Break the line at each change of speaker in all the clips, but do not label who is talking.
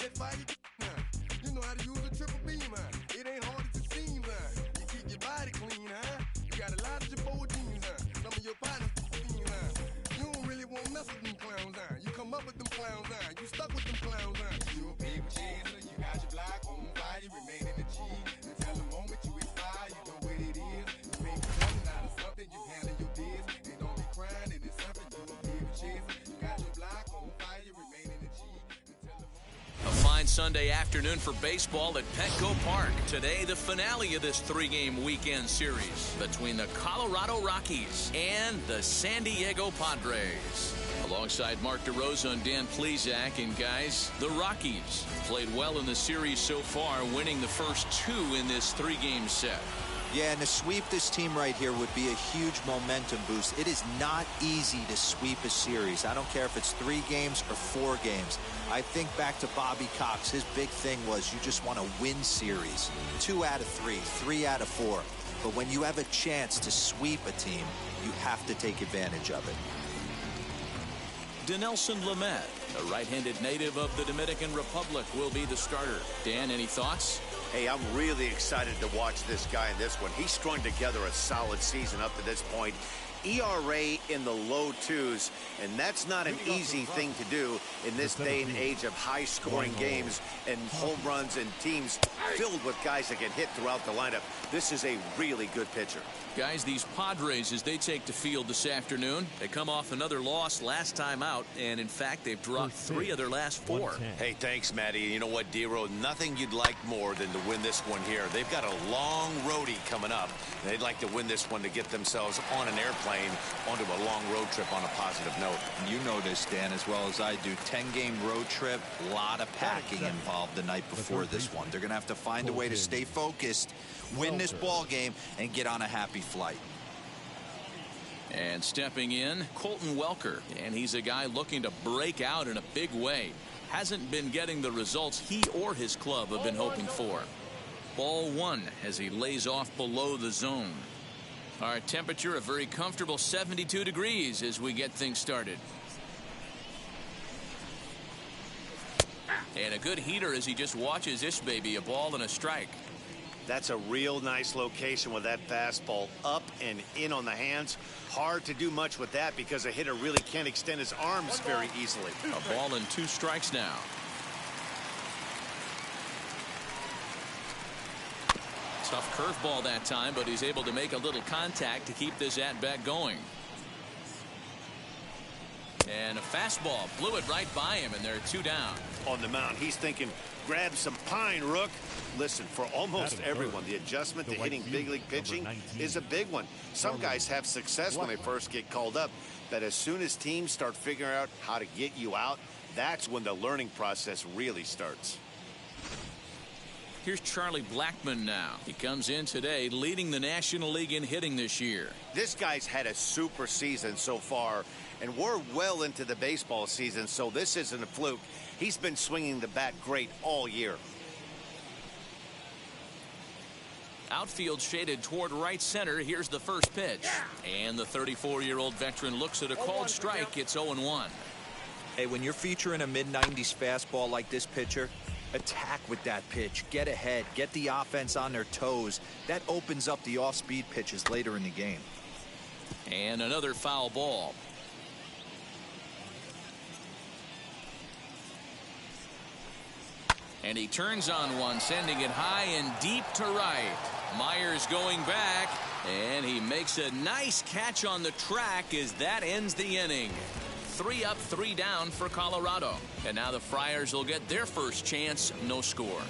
You know how to use a triple beam, huh? It ain't hard as it seems, huh? You keep your body clean, huh? You got a lot of your bold jeans, huh? Some of your partners, huh? You don't really want to mess with them clowns, huh? You come up with them clowns, huh? You stuck with them clowns, huh? You a paper chaser, you got your block on fire, you remain in the G. Until the moment you expire, you know what it is. You make something out of something, you handle your biz. And don't be crying, it is something, you a paper chaser. You got your block on fire, you remain in the G.
A fine Sunday afternoon for baseball at Petco Park. Today, the finale of this three-game weekend series between the Colorado Rockies and the San Diego Padres. Alongside Mark DeRosa and Dan Plesac, and guys, the Rockies played well in the series so far, winning the first two in this three-game set.
Yeah, and to sweep this team right here would be a huge momentum boost. It is not easy to sweep a series. I don't care if it's 3 games or 4 games. I think back to Bobby Cox. His big thing was you just want to win series. 2 out of 3, 3 out of 4. But when you have a chance to sweep a team, you have to take advantage of it.
Dinelson Lamet, a right-handed native of the Dominican Republic, will be the starter. Dan, any thoughts?
Hey, I'm really excited to watch this guy in this one. He's strung together a solid season up to this point. ERA in the low 2s, and that's not an easy thing to do in this day and age of high-scoring games and home runs and teams filled with guys that can hit throughout the lineup. This is a really good pitcher.
Guys, these Padres, as they take the field this afternoon, they come off another loss last time out, and in fact, they've dropped 3 of their last 4.
Hey, thanks, Matty. You know what, D-Row? Nothing you'd like more than to win this one here. They've got a long roadie coming up. They'd like to win this one to get themselves on an airplane onto a long road trip on a positive note.
You know this, Dan, as well as I do. 10-game road trip, a lot of packing involved the night before this one. They're going to have to find a way to stay focused, win this ball game, and get on a happy flight.
And stepping in, Colton Welker, and he's a guy looking to break out in a big way. Hasn't been getting the results he or his club have been hoping for. Ball 1 as he lays off below the zone. Our temperature a very comfortable 72 degrees as we get things started. And a good heater as he just watches this baby, a ball and a strike.
That's a real nice location with that fastball up and in on the hands. Hard to do much with that because a hitter really can't extend his arms very easily.
A ball and 2 strikes now. Tough curveball that time, but he's able to make a little contact to keep this at-bat going. And a fastball blew it right by him, and they're 2 down.
On the mound, he's thinking, grab some pine, Rook. Listen, for almost everyone, the adjustment to hitting big league pitching is a big one. Some guys have success when they first get called up, but as soon as teams start figuring out how to get you out, that's when the learning process really starts.
Here's Charlie Blackmon now. He comes in today leading the National League in hitting this year.
This guy's had a super season so far, and we're well into the baseball season, so this isn't a fluke. He's been swinging the bat great all year.
Outfield shaded toward right center. Here's the first pitch. And the 34-year-old veteran looks at a called strike. It's 0-1.
Hey, when you're featuring a mid-90s fastball like this pitcher, attack with that pitch. Get ahead. Get the offense on their toes. That opens up the off-speed pitches later in the game.
And another foul ball. And he turns on one, sending it high and deep to right. Myers going back, and he makes a nice catch on the track as that ends the inning. 3 up, 3 down for Colorado. And now the Friars will get their first chance, no score.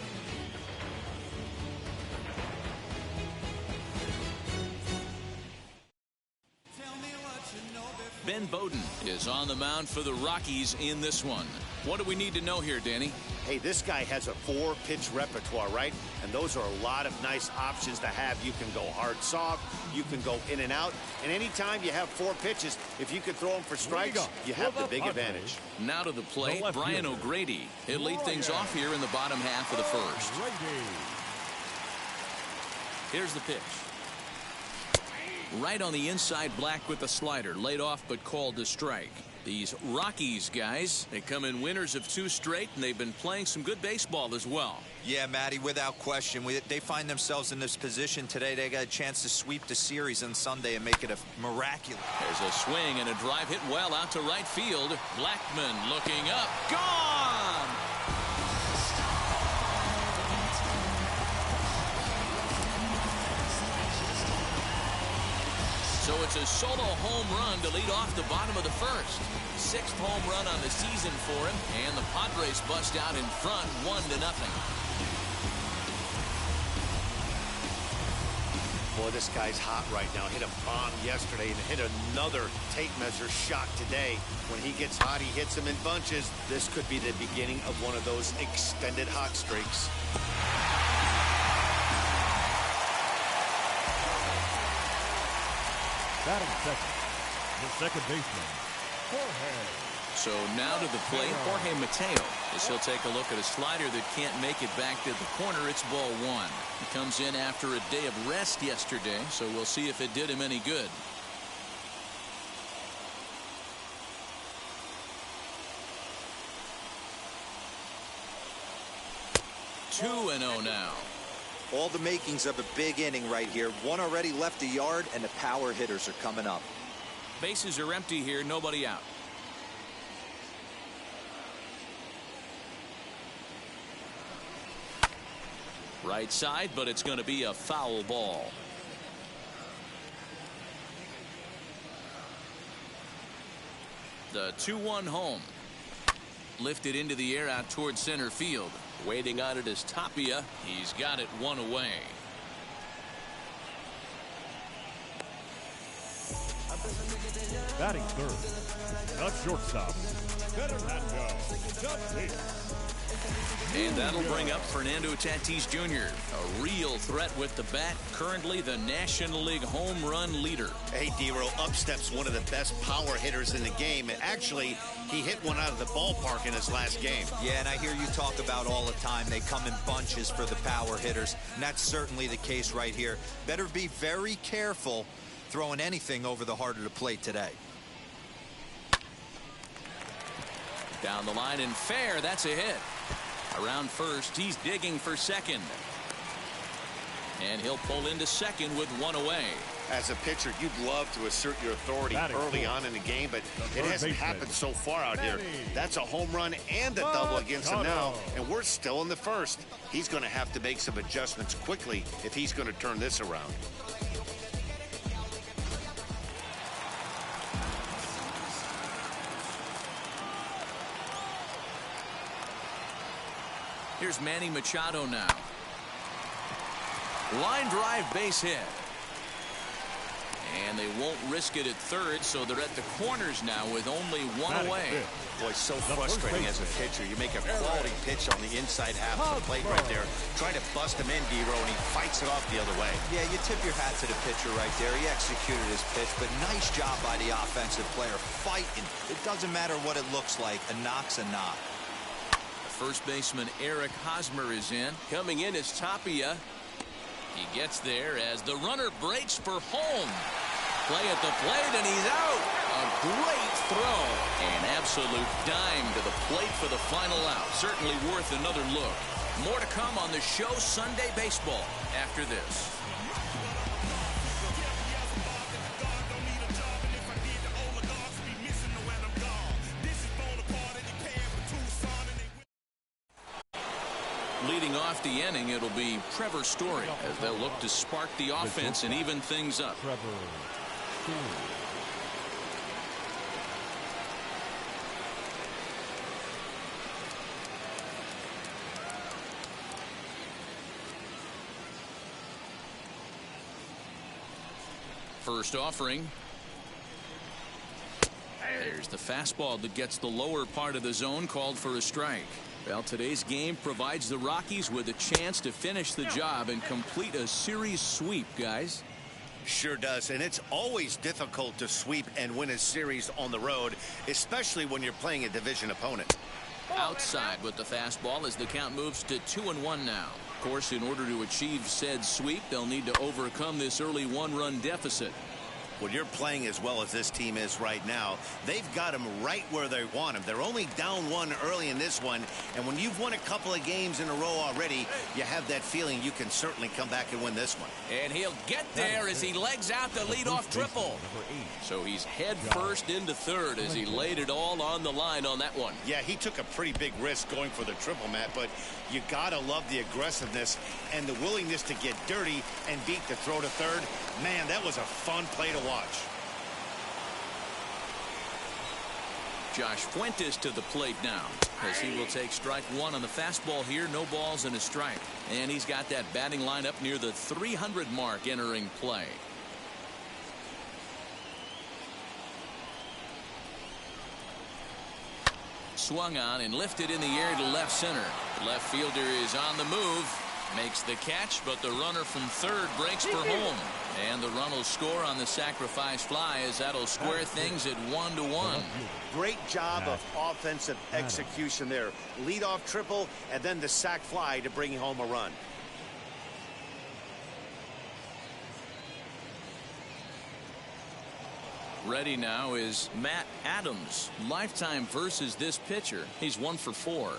Ben Bowden is on the mound for the Rockies in this one. What do we need to know here, Danny?
Hey, this guy has a 4-pitch repertoire, right? And those are a lot of nice options to have. You can go hard, soft. You can go in and out. And anytime you have 4 pitches, if you can throw them for strikes, you have the big advantage.
Now to the plate, Brian O'Grady. He'll lead things off here in the bottom half of the first. Here's the pitch. Right on the inside, Black with the slider. Laid off but called to strike. These Rockies guys, they come in winners of 2 straight, and they've been playing some good baseball as well.
Yeah, Matty, without question. They find themselves in this position today. They got a chance to sweep the series on Sunday and make it a miraculous.
There's a swing and a drive hit well out to right field. Blackman looking up. Gone! So it's a solo home run to lead off the bottom of the first. 6th home run on the season for him, and the Padres bust out in front 1-0.
Boy, this guy's hot right now. Hit a bomb yesterday and hit another tape measure shot today. When he gets hot, he hits them in bunches. This could be the beginning of one of those extended hot streaks.
Batting second, the second baseman, Jorge.
So now to the plate, Jorge Mateo, as he'll take a look at a slider that can't make it back to the corner. It's ball 1. He comes in after a day of rest yesterday, so we'll see if it did him any good. Two and 0 now.
All the makings of a big inning right here. One already left the yard, and the power hitters are coming up.
Bases are empty here, nobody out. Right side, but it's going to be a foul ball. The 2-1 home. Lifted into the air out towards center field. Waiting on it is Tapia. He's got it 1 away.
Batting third, the shortstop, Fernando Tatis.
And that'll bring up Fernando Tatis Jr., a real threat with the bat, currently the National League home run leader.
Hey, D-Roll, up steps one of the best power hitters in the game. And actually, he hit one out of the ballpark in his last game.
Yeah, and I hear you talk about all the time. They come in bunches for the power hitters, and that's certainly the case right here. Better be very careful throwing anything over the heart of the plate today.
Down the line and fair, that's a hit. Around first, he's digging for second. And he'll pull into second with 1 away.
As a pitcher, you'd love to assert your authority early on in the game, but it hasn't happened so far out here. That's a home run and a double against him now, and we're still in the first. He's going to have to make some adjustments quickly if he's going to turn this around.
Here's Manny Machado now. Line drive base hit. And they won't risk it at third, so they're at the corners now with only 1 away.
Boy, so frustrating as a pitcher. You make a quality pitch on the inside half of the plate right there. Try to bust him in, D-Row, and he fights it off the other way.
Yeah, you tip your hat to the pitcher right there. He executed his pitch, but nice job by the offensive player fighting. It doesn't matter what it looks like. A knock's a knock.
First baseman Eric Hosmer is in. Coming in is Tapia. He gets there as the runner breaks for home. Play at the plate, and he's out. A great throw. An absolute dime to the plate for the final out. Certainly worth another look. More to come on the show Sunday Baseball after this. Leading off the inning, it'll be Trevor Story as they'll look to spark the offense and even things up.
Trevor Story.
First offering. There's the fastball that gets the lower part of the zone, called for a strike. Well, today's game provides the Rockies with a chance to finish the job and complete a series sweep, guys.
Sure does, and it's always difficult to sweep and win a series on the road, especially when you're playing a division opponent.
Outside with the fastball as the count moves to 2-1 now. Of course, in order to achieve said sweep, they'll need to overcome this early 1-run deficit.
When you're playing as well as this team is right now, they've got them right where they want them. They're only down one early in this one, and when you've won a couple of games in a row already, you have that feeling you can certainly come back and win this one.
And he'll get there as he legs out the leadoff triple. So he's head first into third as he laid it all on the line on that one.
Yeah, he took a pretty big risk going for the triple, Matt, but you gotta love the aggressiveness and the willingness to get dirty and beat the throw to third. Man, that was a fun play to watch.
Josh Fuentes to the plate now as he will take strike one on the fastball here. No balls and a strike. And he's got that batting lineup near the 300 mark entering play. Swung on and lifted in the air to left center. The left fielder is on the move. Makes the catch, but the runner from third breaks for home. And the run will score on the sacrifice fly as that'll square things at 1-1.
Great job of offensive execution there. Leadoff triple and then the sac fly to bring home a run.
Ready now is Matt Adams. Lifetime versus this pitcher. He's 1 for 4.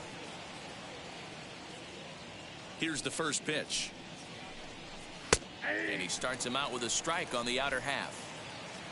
Here's the first pitch. And he starts him out with a strike on the outer half.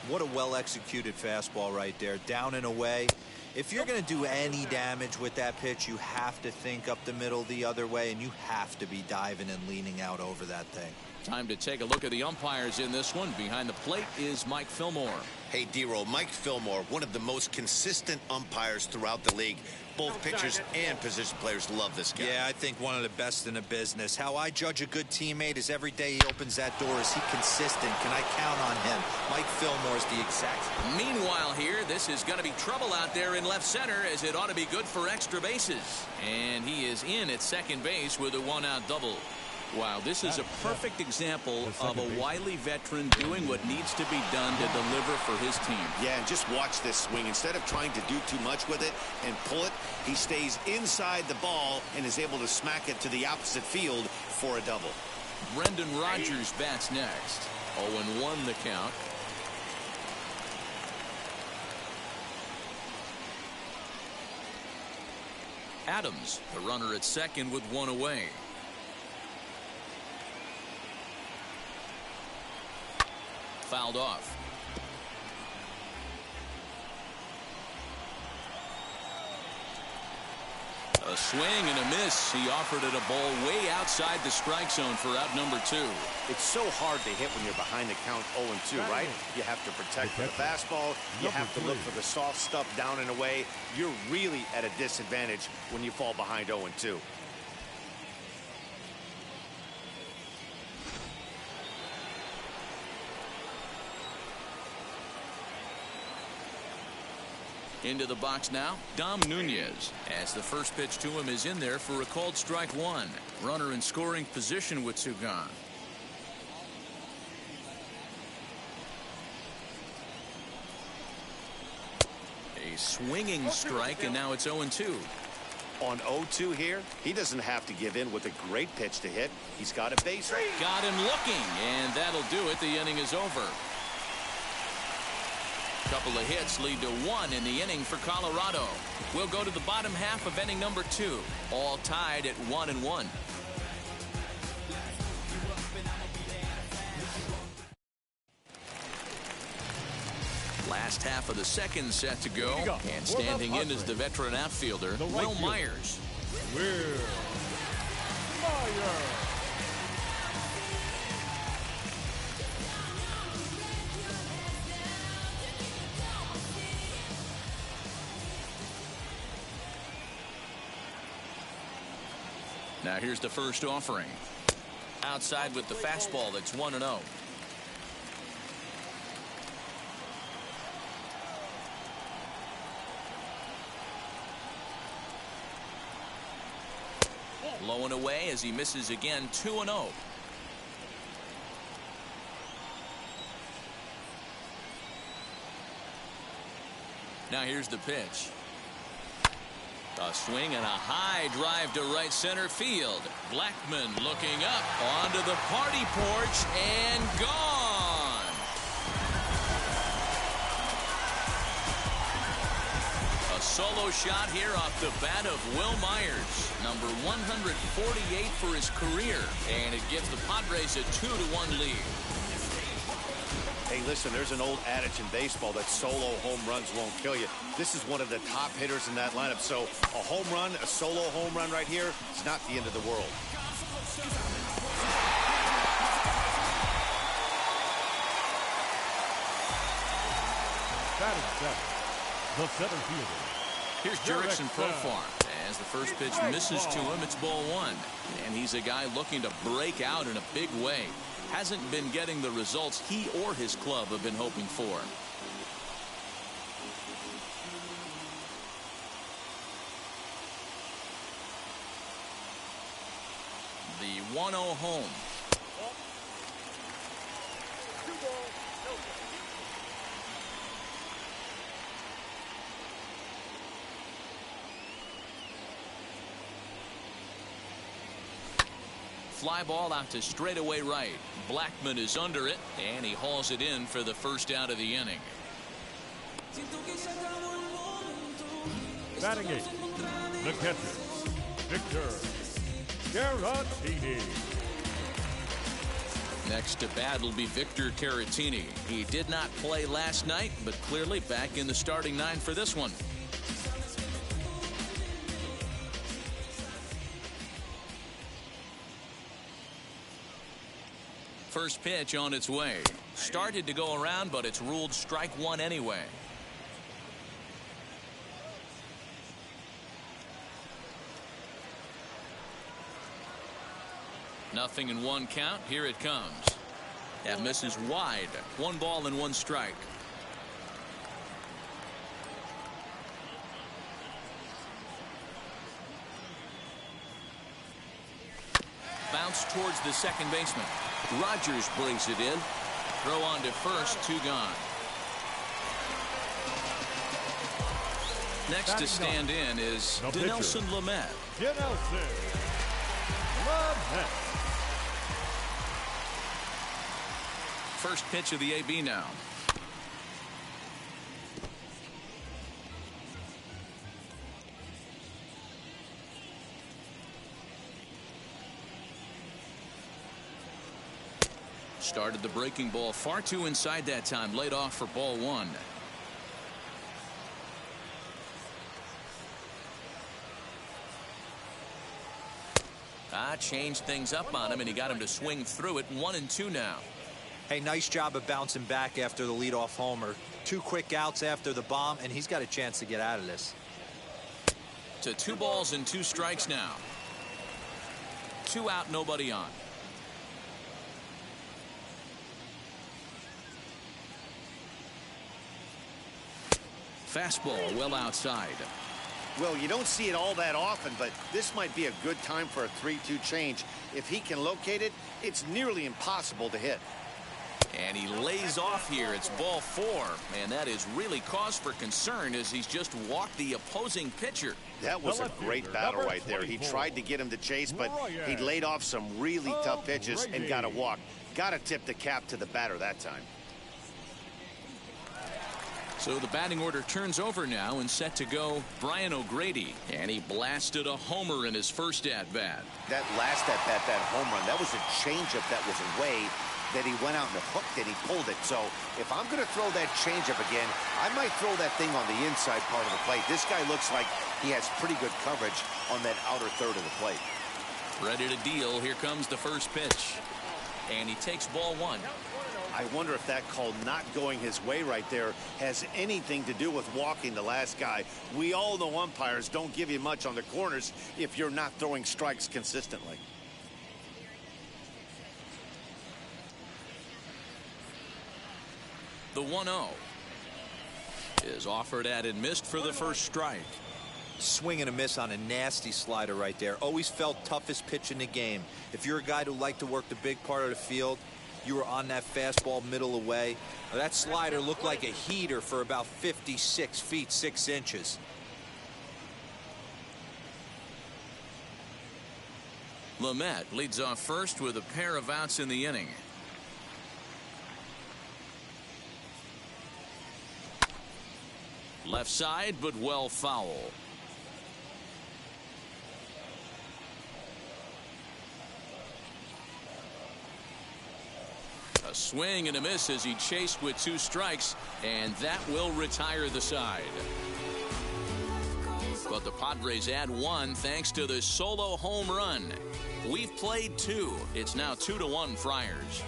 What a well-executed fastball right there. Down and away. If you're going to do any damage with that pitch, you have to think up the middle the other way, and you have to be diving and leaning out over that thing.
Time to take a look at the umpires in this one. Behind the plate is Mike Fillmore.
Hey, D-Roll, Mike Fillmore, one of the most consistent umpires throughout the league. Both pitchers and position players love this guy.
Yeah, I think one of the best in the business. How I judge a good teammate is every day he opens that door. Is he consistent? Can I count on him? Mike Fillmore is the exact.
Meanwhile here, this is going to be trouble out there in left center as it ought to be good for extra bases. And he is in at second base with a one-out double. Wow, this is a perfect example of a wily veteran doing what needs to be done to deliver for his team.
Yeah, and just watch this swing. Instead of trying to do too much with it and pull it, he stays inside the ball and is able to smack it to the opposite field for a double.
Brendan Rodgers bats next. 0-1 the count. Adams, the runner at second with one away. Fouled off. A swing and a miss. He offered it a ball way outside the strike zone for out number 2.
It's so hard to hit when you're behind the count 0-2, right? You have to protect the fastball. You have to look for the soft stuff down and away. You're really at a disadvantage when you fall behind 0-2.
Into the box now, Dom Nunez, as the first pitch to him is in there for a called strike one. Runner in scoring position with two gone. A swinging strike, and now it's 0-2.
On 0-2 here, he doesn't have to give in with a great pitch to hit. He's got a base.
Got him looking, and that'll do it. The inning is over. Couple of hits lead to one in the inning for Colorado. We'll go to the bottom half of inning number 2, all tied at 1-1. Last half of the second set to go, and standing in is the veteran outfielder, Will Myers.
Will Myers.
Now here's the first offering. Outside with the fastball, that's 1-0. Low and away as he misses again, 2-0. Now here's the pitch. A swing and a high drive to right center field. Blackman looking up onto the party porch and gone. solo shot here off the bat of Will Myers, number 148 for his career, and it gives the Padres a 2-1 lead.
Hey, listen, there's an old adage in baseball that solo home runs won't kill you. This is one of the top hitters in that lineup. So a home run, a solo home run right here, it's not the end of the world.
Batting seventh, the center fielder.
Here's Jurickson Profar. As the first pitch misses to him, it's ball one. And he's a guy looking to break out in a big way. Hasn't been getting the results he or his club have been hoping for. The 1-0 home. Fly ball out to straightaway right. Blackman is under it, and he hauls it in for the first out of the inning.
Batting eighth, the catcher, Victor Caratini.
Next to bat will be Victor Caratini. He did not play last night, but clearly back in the starting nine for this one. First pitch on its way. Started to go around, but it's ruled strike one anyway. Nothing in one count. Here it comes. That misses wide. 1 ball and 1 strike. Bounce towards the second baseman. Rogers brings it in. Throw on to first, 2 gone. Next to stand in is Dinelson Lamet.
Dinelson Lamet.
First pitch of the AB now. Started the breaking ball far too inside that time. Laid off for ball 1. Changed things up on him, and he got him to swing through it. 1-2 now.
Hey, nice job of bouncing back after the leadoff homer. 2 quick outs after the bomb, and he's got a chance to get out of this.
To 2 balls and 2 strikes now. 2 out, nobody on. Fastball well outside.
Well, you don't see it all that often, but this might be a good time for a 3-2 change. If he can locate it, it's nearly impossible to hit.
And he lays off here. It's ball 4, and that is really cause for concern as he's just walked the opposing pitcher.
That was a great battle right there. He tried to get him to chase, but he laid off some really tough pitches and got a walk. Got to tip the cap to the batter that time.
So the batting order turns over now, and set to go Brian O'Grady. And he blasted a homer in his first at-bat.
That last at-bat, that home run, that was a changeup that was away, that he went out and hooked it, he pulled it. So if I'm going to throw that changeup again, I might throw that thing on the inside part of the plate. This guy looks like he has pretty good coverage on that outer third of the plate.
Ready to deal. Here comes the first pitch. And he takes ball 1.
I wonder if that call not going his way right there has anything to do with walking the last guy. We all know umpires don't give you much on the corners if you're not throwing strikes consistently.
The 1-0 is offered at and missed for the first strike.
Swing and a miss on a nasty slider right there. Always felt toughest pitch in the game. If you're a guy who liked to work the big part of the field, you were on that fastball middle away. That slider looked like a heater for about 56 feet 6 inches.
Lamet leads off first with a pair of outs in the inning. Left side, but well foul. A swing and a miss as he chased with 2 strikes, and that will retire the side. But the Padres add 1 thanks to the solo home run. We've played 2. It's now 2-1 Friars.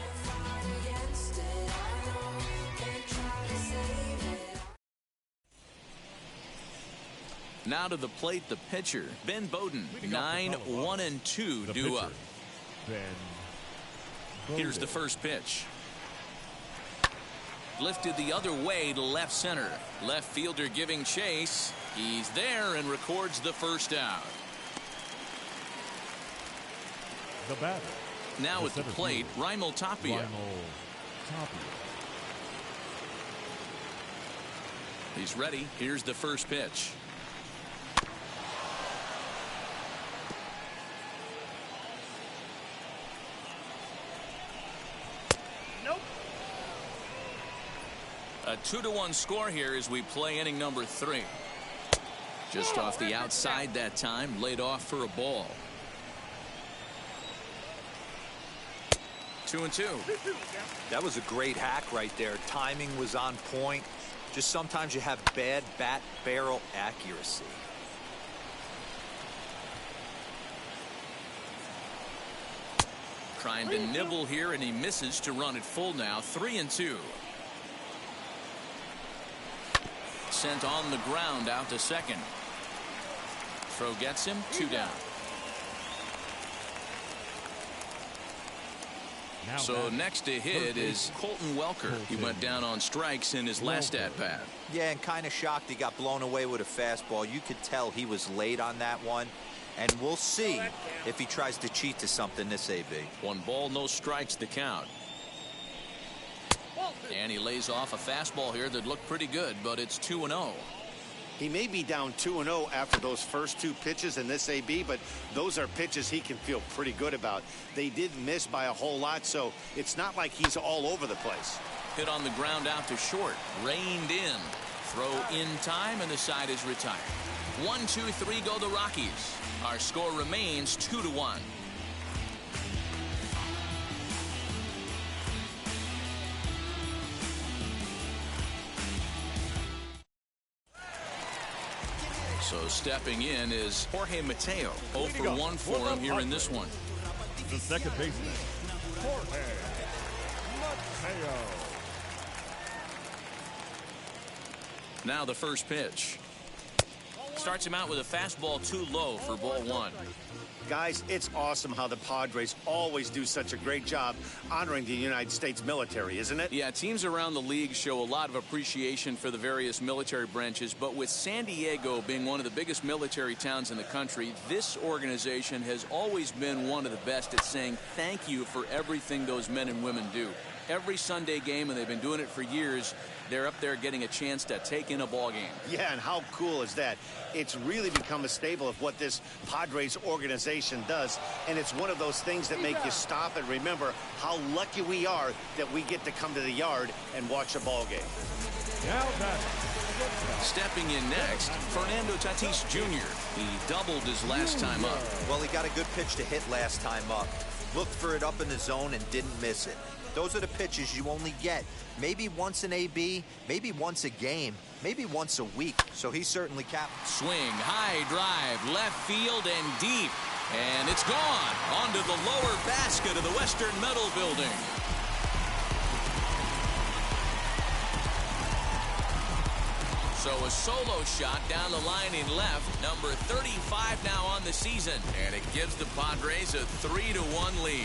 Now to the plate, the pitcher, Ben Bowden. 9-1-2 due up. Here's the first pitch. Lifted the other way to left center. Left fielder giving chase. He's there and records the first out.
The batter.
Now at the plate, Raimel Tapia. He's ready. Here's the first pitch. A 2-1 score here as we play inning number 3. Just off the outside that time, laid off for a ball. 2-2.
That was a great hack right there. Timing was on point. Just sometimes you have bad bat barrel accuracy.
Trying to nibble here, and he misses to run it full now. 3-2. Sent on the ground out to second. Throw gets him. 2 down. So next to hit is Colton Welker. He went down on strikes in his last at-bat.
Yeah, and kind of shocked he got blown away with a fastball. You could tell he was late on that one. And we'll see if he tries to cheat to something this AB.
1 ball, no strikes the count. And he lays off a fastball here that looked pretty good, but it's 2-0.
He may be down 2-0 after those first 2 pitches in this AB, but those are pitches he can feel pretty good about. They did miss by a whole lot, so it's not like he's all over the place.
Hit on the ground out to short. Reined in. Throw in time, and the side is retired. 1-2-3 go the Rockies. Our score remains 2-1. So stepping in is Jorge Mateo. 0 for 1 for him here in this one.
The second baseman, Jorge Mateo.
Now the first pitch. Starts him out with a fastball too low for ball 1.
Guys, it's awesome how the Padres always do such a great job honoring the United States military, isn't it?
Yeah, teams around the league show a lot of appreciation for the various military branches, but with San Diego being one of the biggest military towns in the country, this organization has always been one of the best at saying thank you for everything those men and women do. Every Sunday game, and they've been doing it for years, they're up there getting a chance to take in a ball game.
Yeah, and how cool is that? It's really become a staple of what this Padres organization does, and it's one of those things that make you stop and remember how lucky we are that we get to come to the yard and watch a ball game.
Now back.
Stepping in next, Fernando Tatis Jr. He doubled his last time up.
Well, he got a good pitch to hit last time up. Looked for it up in the zone and didn't miss it. Those are the pitches you only get maybe once an AB, maybe once a game, maybe once a week. So he certainly capped.
Swing, high drive, left field and deep. And it's gone onto the lower basket of the Western Metal Building. So a solo shot down the line in left, number 35 now on the season. And it gives the Padres a 3-1 lead.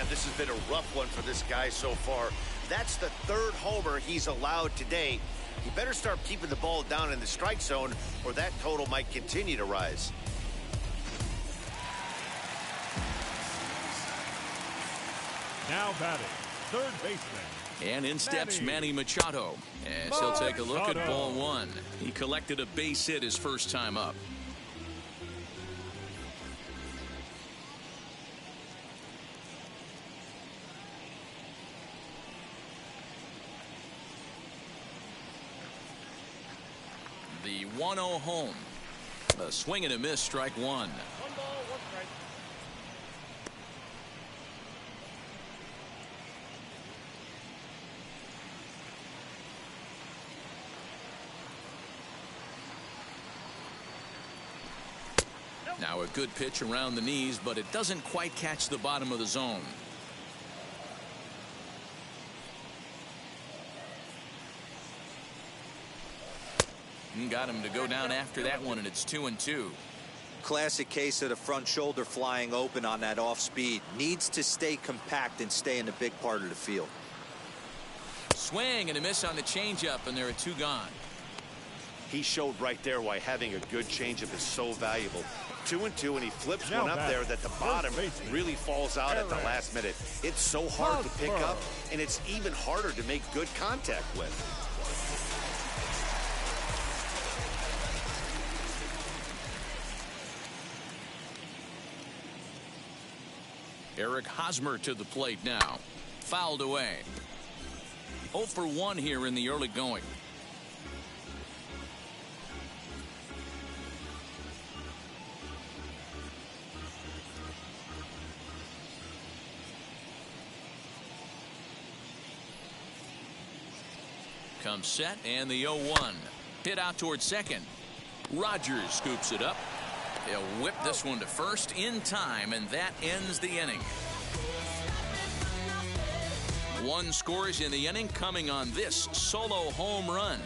This has been a rough one for this guy so far. That's the 3rd homer he's allowed today. He better start keeping the ball down in the strike zone, or that total might continue to rise.
Now batting, third baseman,
And in steps Manny Machado as he'll take a look at ball one. He collected a base hit his first time up. The 1-0 home. A swing and a miss, strike one. Now a good pitch around the knees, but it doesn't quite catch the bottom of the zone. Got him to go down after that one, and it's 2-2.
Classic case of the front shoulder flying open on that off speed. Needs to stay compact and stay in the big part of the field.
Swing and a miss on the changeup, and there are two gone.
He showed right there why having a good changeup is so valuable. 2-2, and he flips
Now
one up there that the bottom really falls out at the last minute. It's so hard to pick up, and it's even harder to make good contact with.
Eric Hosmer to the plate now. Fouled away. 0 for 1 here in the early going. Comes set, and the 0-1. Hit out towards second. Rogers scoops it up. He'll whip this one to first in time, and that ends the inning. One scores in the inning coming on this solo home run.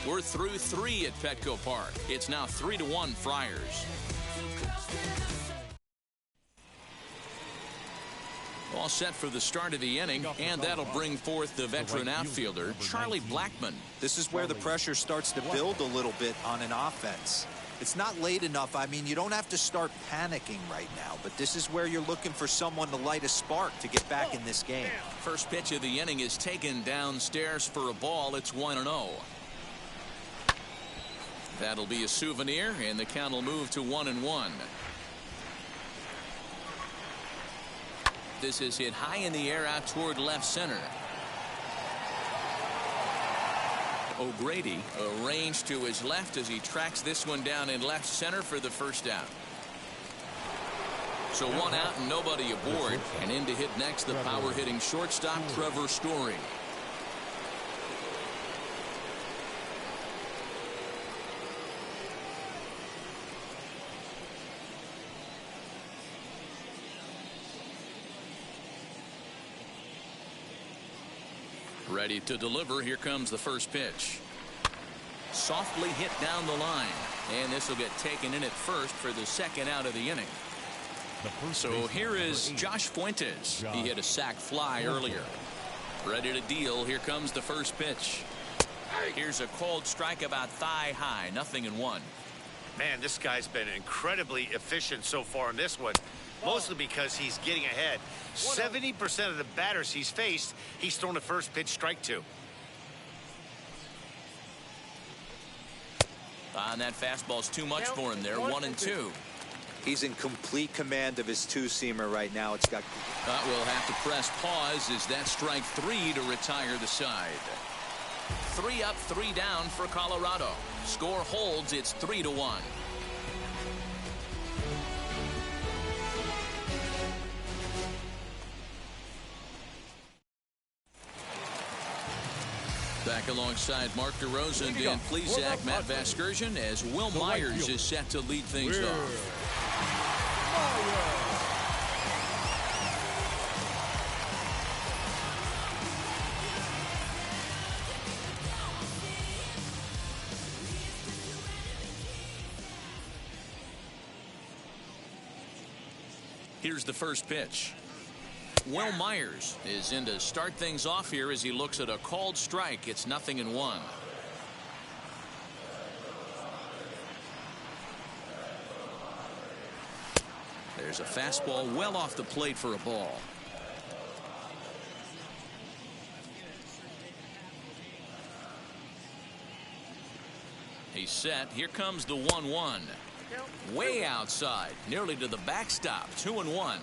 We're through 3 at Petco Park. It's now 3-1 Friars. All set for the start of the inning, and that'll bring forth the veteran outfielder, Charlie Blackmon.
This is where the pressure starts to build a little bit on an offense. It's not late enough. I mean, you don't have to start panicking right now, but this is where you're looking for someone to light a spark to get back in this game.
First pitch of the inning is taken downstairs for a ball. It's 1-0. That'll be a souvenir, and the count will move to 1-1. This is hit high in the air out toward left center. O'Grady arranged to his left as he tracks this one down in left center for the first out. So one out and nobody aboard, and in to hit next the power hitting shortstop Trevor Story. Ready to deliver. Here comes the first pitch. Softly hit down the line, and this will get taken in at first for the second out of the inning. So here is Josh Fuentes. He hit a sac fly earlier. Ready to deal. Here comes the first pitch. Here's a cold strike about thigh high. 0-1.
Man, this guy's been incredibly efficient so far in this one. Mostly because he's getting ahead. 70% of the batters he's faced, he's thrown a first pitch strike to.
And that fastball's too much for him there. 1-2.
He's in complete command of his two-seamer right now. It's got.
We'll have to press pause as that strike 3 to retire the side. 3 up, 3 down for Colorado. Score holds. It's 3-1. Back alongside Mark DeRosa and Dan Plesac, Matt Vasgersian, as Will Myers is set to lead things off. Here's the first pitch. Will Myers is in to start things off here as he looks at a called strike. It's 0-1. There's a fastball well off the plate for a ball. He's set. Here comes the 1-1. Way outside, nearly to the backstop. 2-1.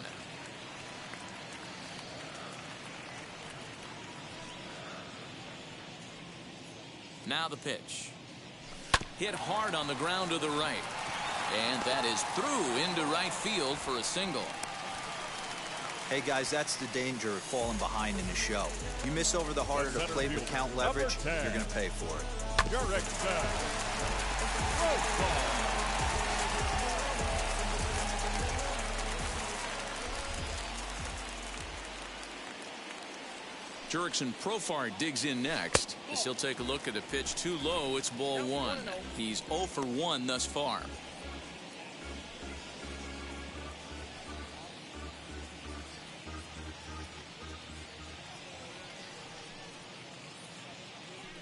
Now the pitch. Hit hard on the ground to the right. And that is through into right field for a single.
Hey, guys, that's the danger of falling behind in the show. You miss over the harder to play with count leverage, you're going to pay for it.
Correct
Jurickson Profar digs in next as he'll take a look at a pitch too low. It's ball 1. He's 0 for 1 thus far.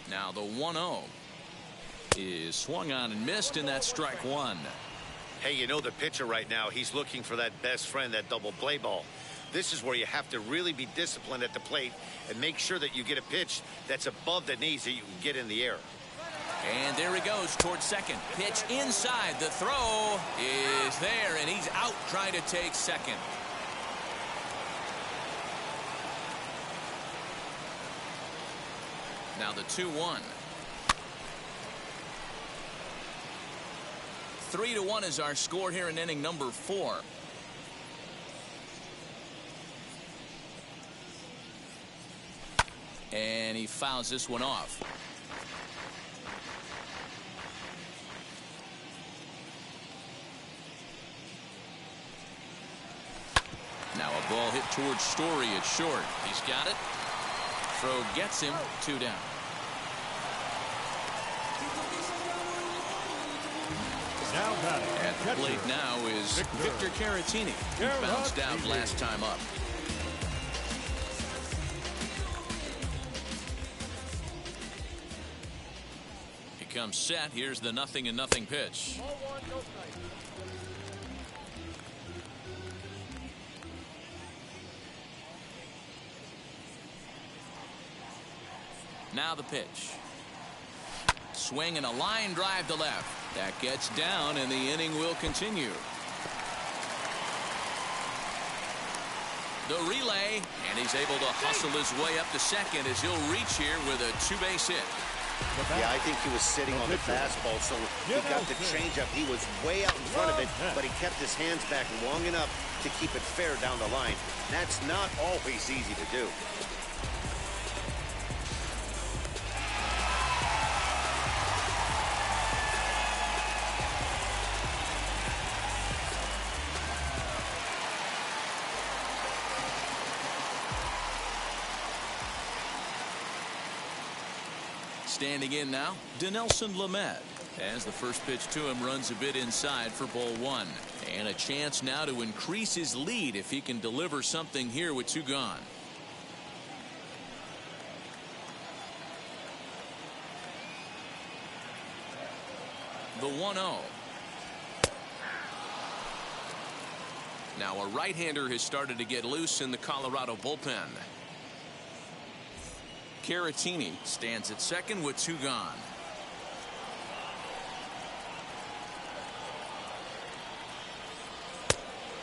Now the 1-0 is swung on and missed, and that's strike 1.
Hey, you know the pitcher right now, he's looking for that best friend, that double play ball. This is where you have to really be disciplined at the plate and make sure that you get a pitch that's above the knees that you can get in the air.
And there he goes towards second. Pitch inside. The throw is there, and he's out trying to take second. Now the 2-1. 3-1 is our score here in inning number 4. And he fouls this one off. Now a ball hit towards Story at short. He's got it. Throw gets him. 2 down.
Now
at the plate now is Victor Caratini. He bounced out last time up. He comes set. Here's the 0-0 pitch. Now the pitch. Swing and a line drive to left. That gets down, and the inning will continue. The relay, and he's able to hustle his way up to second as he'll reach here with a 2-base hit.
Yeah, I think he was sitting on the fastball, so he got the changeup. He was way out in front of it, but he kept his hands back long enough to keep it fair down the line. That's not always easy to do.
Standing in now, Dinelson Lamed, as the first pitch to him runs a bit inside for ball 1. And a chance now to increase his lead if he can deliver something here with 2 gone. The 1-0. Now a right-hander has started to get loose in the Colorado bullpen. Caratini stands at second with 2 gone.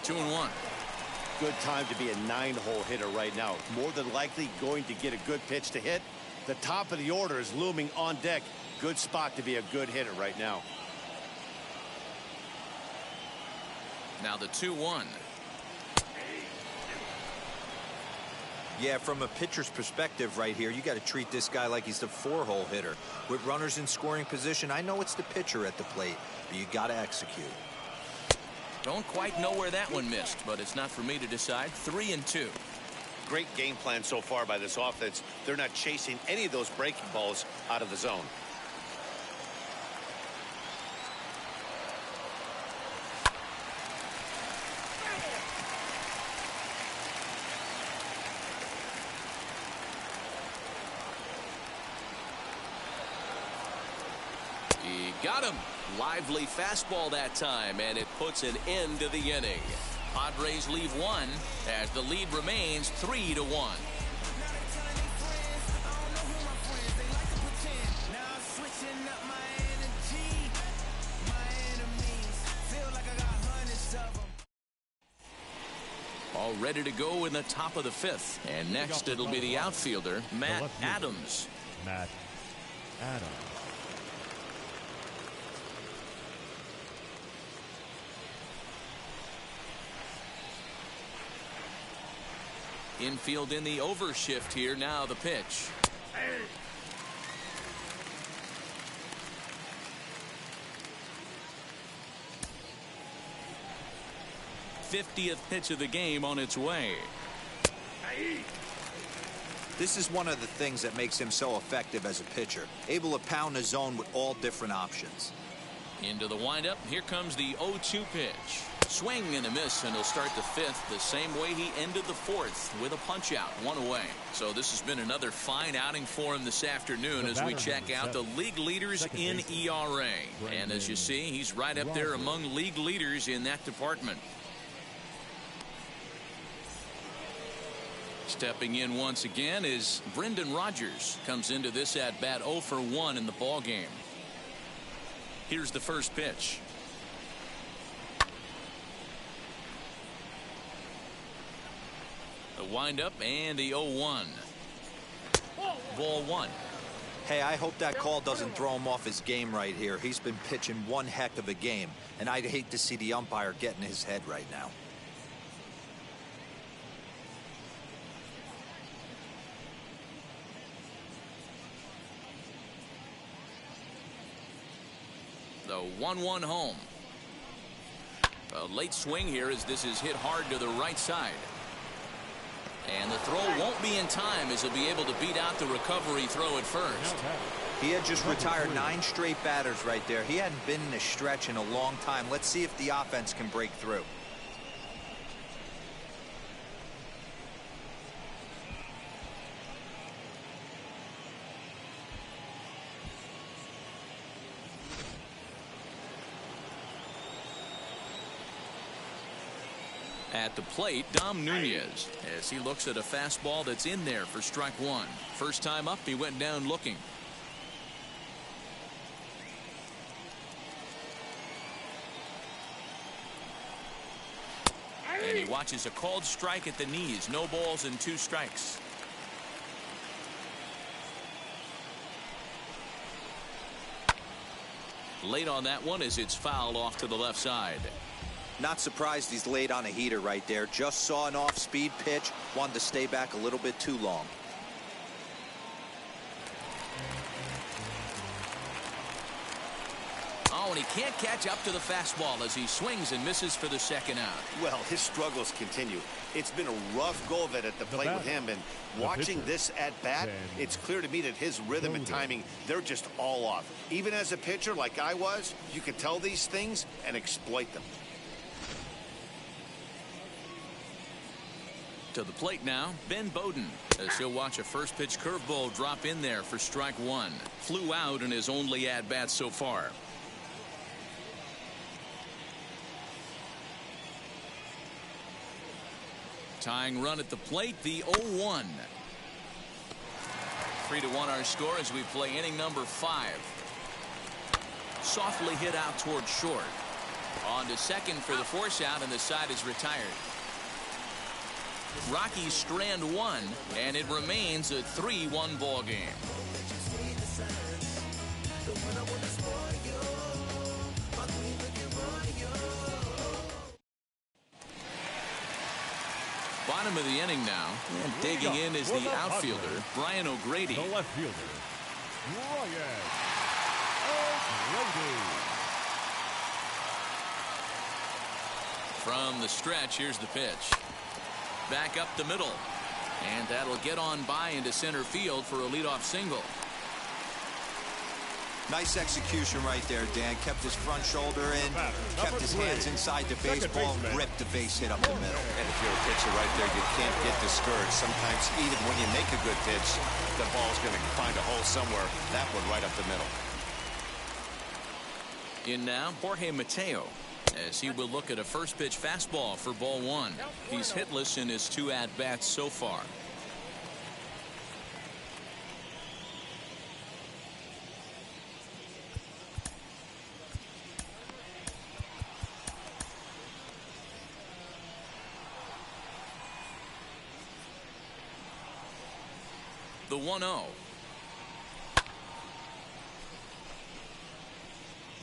Two and 1.
Good time to be a 9-hole hitter right now. More than likely going to get a good pitch to hit. The top of the order is looming on deck. Good spot to be a good hitter right now.
Now the 2-1.
Yeah, from a pitcher's perspective right here, you got to treat this guy like he's the 4-hole hitter. With runners in scoring position, I know it's the pitcher at the plate, but you got to execute.
Don't quite know where that one missed, but it's not for me to decide. 3-2.
Great game plan so far by this offense. They're not chasing any of those breaking balls out of the zone.
He got him. Lively fastball that time, and it puts an end to the inning. Padres leave 1 as the lead remains 3-1. all ready to go in the top of the fifth. And next it'll be the outfielder, Matt Adams.
Matt Adams.
Infield in the overshift here. Now the pitch. 50th pitch of the game on its way.
This is one of the things that makes him so effective as a pitcher, able to pound the zone with all different options.
Into the windup. Here comes the 0-2 pitch. Swing and a miss, and he'll start the fifth the same way he ended the fourth, with a punch out, one away. So this has been another fine outing for him this afternoon as we check out the league leaders in ERA. And as you see, he's right up there among league leaders in that department. Stepping in once again is Brendan Rodgers. Comes into this at bat 0 for 1 in the ball game. Here's the first pitch. The windup and the 0-1. Ball one.
Hey, I hope that call doesn't throw him off his game right here. He's been pitching one heck of a game, and I'd hate to see the umpire get in his head right now.
The 1-1 home. A late swing here as this is hit hard to the right side. And the throw won't be in time as he'll be able to beat out the recovery throw at first.
He had just retired 9 straight batters right there. He hadn't been in a stretch in a long time. Let's see if the offense can break through.
At the plate, Dom Nunez, as he looks at a fastball that's in there for strike one. First time up, he went down looking. And he watches a called strike at the knees. No balls and 2 strikes. Late on that one as it's fouled off to the left side.
Not surprised he's laid on a heater right there. Just saw an off-speed pitch. Wanted to stay back a little bit too long.
Oh, and he can't catch up to the fastball as he swings and misses for the second out.
Well, his struggles continue. It's been a rough go of it at the plate with him, and watching this at-bat, it's clear to me that his rhythm and timing, they're just all off. Even as a pitcher like I was, you could tell these things and exploit them.
To the plate now, Ben Bowden, as he'll watch a first pitch curveball drop in there for strike one. Flew out in his only at-bat so far. Tying run at the plate, the 0-1. 3-1 our score as we play inning number 5. Softly hit out toward short. On to second for the force out, and the side is retired. Rockies strand 1, and it remains a 3-1 ball game. Bottom of the inning now, and digging in is the outfielder, Brian O'Grady.
The left fielder, Brian O'Grady.
From the stretch, here's the pitch. Back up the middle, and that'll get on by into center field for a leadoff single.
Nice execution right there, Dan. Kept his front shoulder in, kept his hands inside the baseball, ripped the base hit up the middle.
And if you're a pitcher right there, you can't get discouraged. Sometimes even when you make a good pitch, the ball's going to find a hole somewhere. That one right up the middle.
In now, Jorge Mateo, as he will look at a first pitch fastball for ball one. He's hitless in his 2 at-bats so far. The 1-0.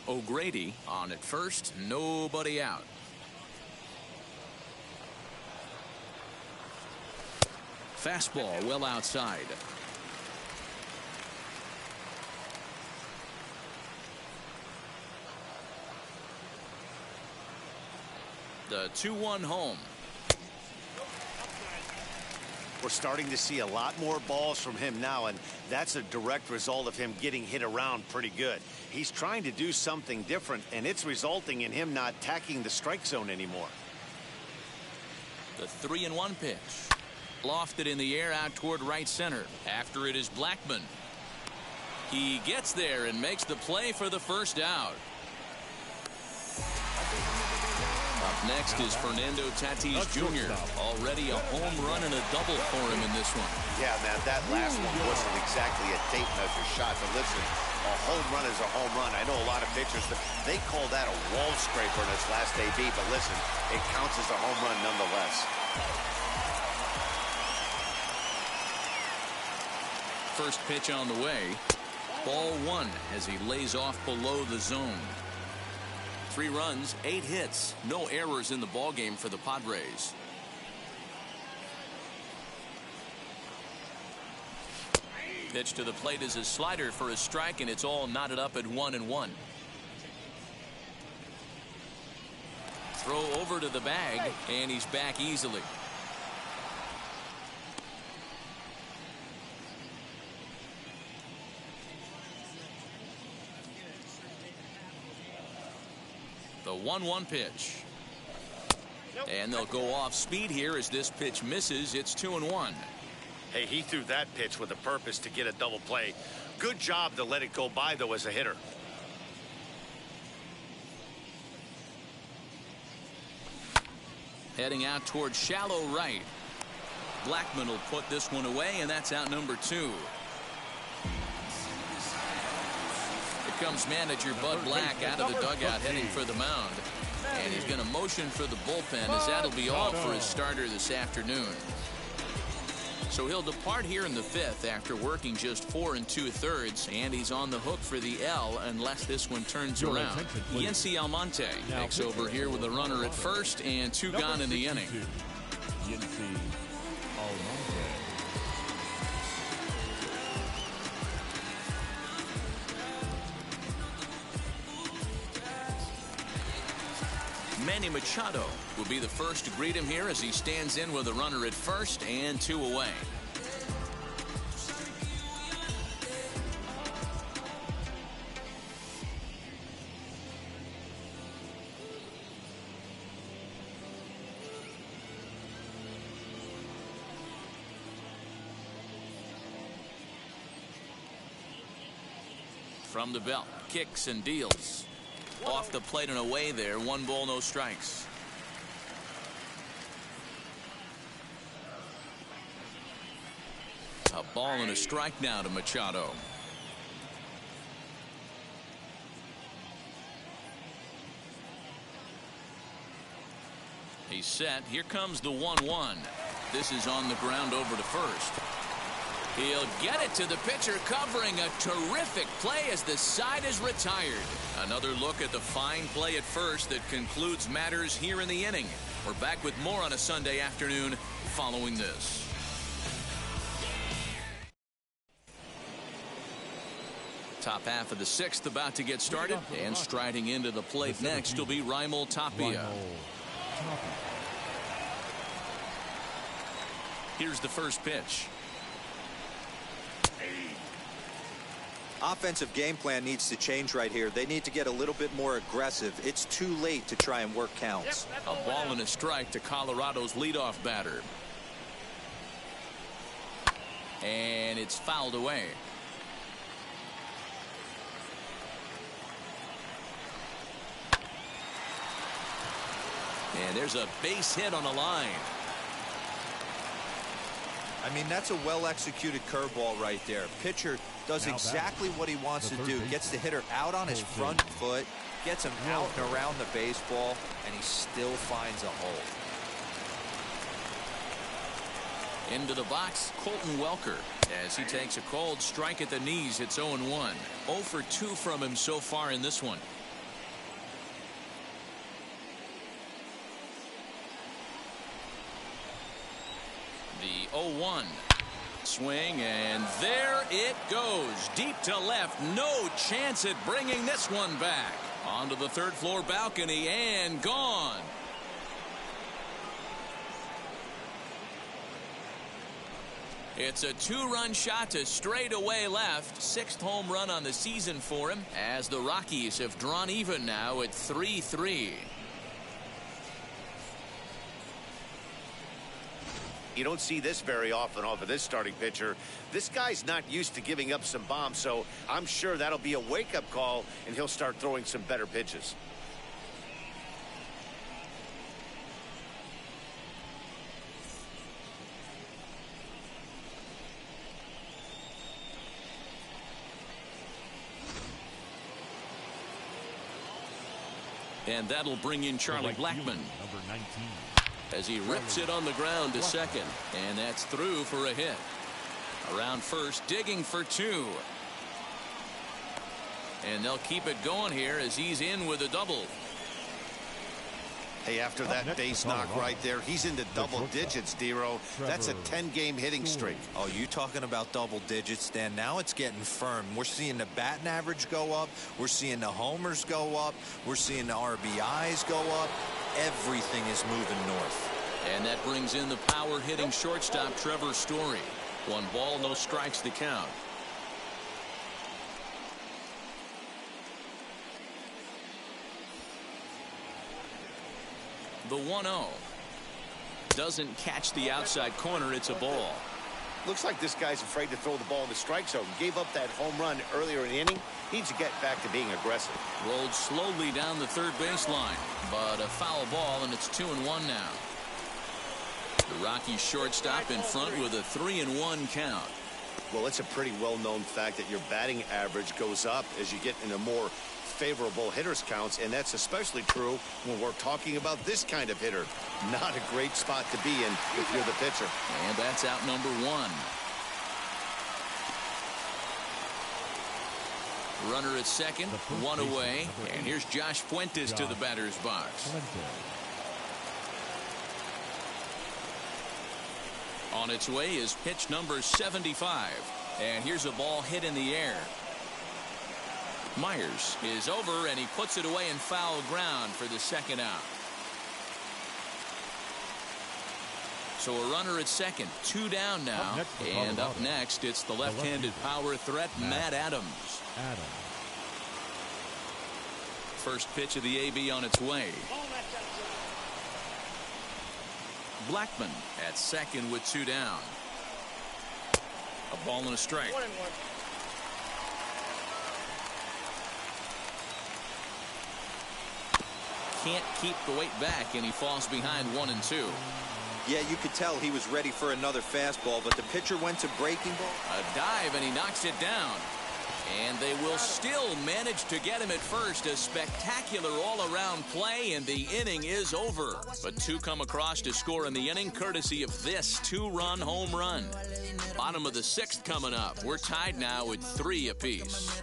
O'Grady on at first, nobody out. Fastball well outside. The 2-1 home.
We're starting to see a lot more balls from him now, and that's a direct result of him getting hit around pretty good. He's trying to do something different, and it's resulting in him not attacking the strike zone anymore.
The 3-1 pitch. Lofted in the air out toward right center. After it is Blackman. He gets there and makes the play for the first out. Up next is Fernando Tatis Jr. Already a home run and a double for him in this one.
Yeah, man, that last one wasn't exactly a tape measure shot, but listen, a home run is a home run. I know a lot of pitchers, they call that a wall scraper in its last AB, but listen, it counts as a home run nonetheless.
First pitch on the way. Ball 1 as he lays off below the zone. 3 runs, 8 hits, no errors in the ballgame for the Padres. Pitch to the plate is a slider for a strike, and it's all knotted up at 1-1. Throw over to the bag, and he's back easily. The 1-1 pitch. And they'll go off speed here as this pitch misses. It's 2-1.
Hey, he threw that pitch with a purpose to get a double play. Good job to let it go by, though, as a hitter.
Heading out towards shallow right. Blackman will put this one away, and that's out number 2. Here comes manager Bud Black out of the dugout heading for the mound. And he's going to motion for the bullpen, as that'll be all for his starter this afternoon. So he'll depart here in the 5th after working just 4 2/3, and he's on the hook for the L unless this one turns around. Yency Almonte takes over here with a runner at first and 2 gone in the inning.
Yency Almonte.
Manny Machado will be the first to greet him here as he stands in with a runner at first and 2 away. From the belt, kicks and deals. Off the plate and away there. 1 ball, no strikes. A ball and a strike now to Machado. He's set. Here comes the 1-1. This is on the ground over to first. He'll get it to the pitcher, covering a terrific play as the side is retired. Another look at the fine play at first that concludes matters here in the inning. We're back with more on a Sunday afternoon following this. Top half of the 6th about to get started, and striding into the plate next will be Raimel Tapia. Here's the first pitch.
Offensive game plan needs to change right here. They need to get a little bit more aggressive. It's too late to try and work counts.
A ball and a strike to Colorado's leadoff batter. And it's fouled away. And there's a base hit on the line.
I mean, that's a well-executed curveball right there. Pitcher does exactly what he wants to do. Gets the hitter out on his front foot, gets him out and around the baseball, and he still finds a hole.
Into the box, Colton Welker, as he takes a cold strike at the knees. It's 0-1. 0 for 2 from him so far in this one. The 0-1. Swing, and there it goes. Deep to left. No chance at bringing this one back. Onto the third floor balcony and gone. It's a 2-run shot to straightaway left. 6th home run on the season for him, as the Rockies have drawn even now at 3-3.
You don't see this very often off of this starting pitcher. This guy's not used to giving up some bombs, so I'm sure that'll be a wake-up call, and he'll start throwing some better pitches.
And that'll bring in Charlie Blackmon,
number 19.
as he rips it on the ground to second, and that's through for a hit. Around first, digging for 2. And they'll keep it going here as he's in with a double.
Hey, after that base knock right there, he's into double digits, Dero. That's a 10-game hitting streak.
Oh, you talking about double digits, Dan? Now it's getting firm. We're seeing the batting average go up. We're seeing the homers go up. We're seeing the RBIs go up. Everything is moving north.
And that brings in the power-hitting shortstop, Trevor Story. 1 ball, no strikes to count. The 1-0. Doesn't catch the outside corner. It's a ball.
Looks like this guy's afraid to throw the ball in the strike zone. Gave up that home run earlier in the inning. Needs to get back to being aggressive.
Rolled slowly down the third baseline, but a foul ball, and it's 2-1 now. The Rockies shortstop in front with a 3-1 count.
Well, it's a pretty well-known fact that your batting average goes up as you get into more favorable hitters counts, and that's especially true when we're talking about this kind of hitter. Not a great spot to be in if you're the pitcher.
And that's out number 1. Runner at second, 1 away, and here's Josh Fuentes to the batter's box. On its way is pitch number 75, and here's a ball hit in the air. Myers is over, and he puts it away in foul ground for the second out. So a runner at second, 2 down now, and up next it's the left-handed power threat, Matt Adams. First pitch of the AB on its way. Blackmon at second with 2 down. A ball and a strike.
1-1.
Can't keep the weight back, and he falls behind 1-2.
Yeah, you could tell he was ready for another fastball, but the pitcher went to breaking ball.
A dive, and he knocks it down. And they will still manage to get him at first. A spectacular all-around play, and the inning is over. But 2 come across to score in the inning, courtesy of this 2-run home run. Bottom of the 6th coming up. We're tied now with 3 apiece.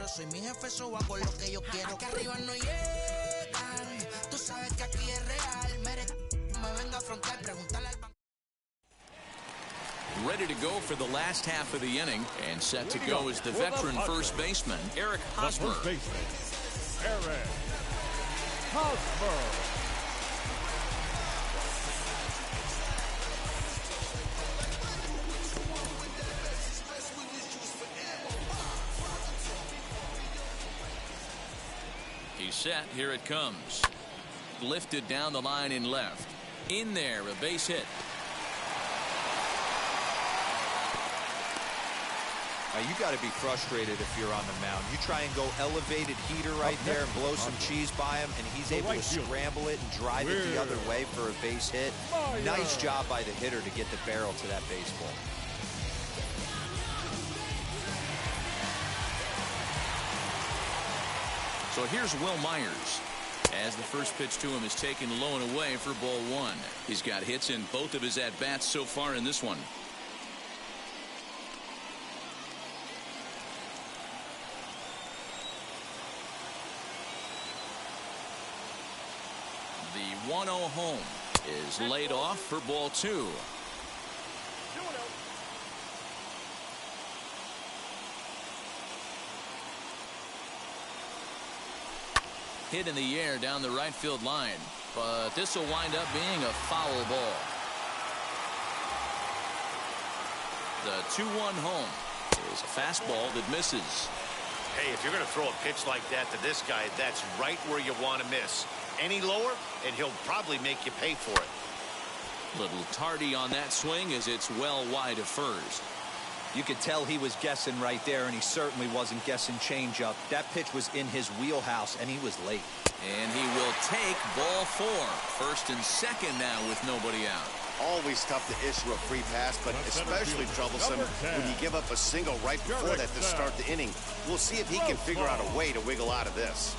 Ready to go for the last half of the inning, and set to go is the veteran first baseman, Eric Hosmer.
First baseman, Eric Hosmer.
He's set. Here it comes. Lifted down the line in left. In there, a base hit.
You got to be frustrated if you're on the mound. You try and go elevated heater right there and blow some cheese by him, and he's able to scramble it and drive it the other way for a base hit. Nice job by the hitter to get the barrel to that baseball.
So here's Will Myers, as the first pitch to him is taken low and away for ball 1. He's got hits in both of his at-bats so far in this one. 1-0 home is laid off for ball 2. Hit in the air down the right field line, but this will wind up being a foul ball. The 2-1 home is a fastball that misses.
Hey, if you're going to throw a pitch like that to this guy, that's right where you want to miss. Any lower, and he'll probably make you pay for it.
Little tardy on that swing as it's well wide of first.
You could tell he was guessing right there, and he certainly wasn't guessing changeup. That pitch was in his wheelhouse, and he was late.
And he will take ball 4. First and second now with nobody out.
Always tough to issue a free pass, but especially troublesome when you give up a single right before that to start the inning. We'll see if he can figure out a way to wiggle out of this.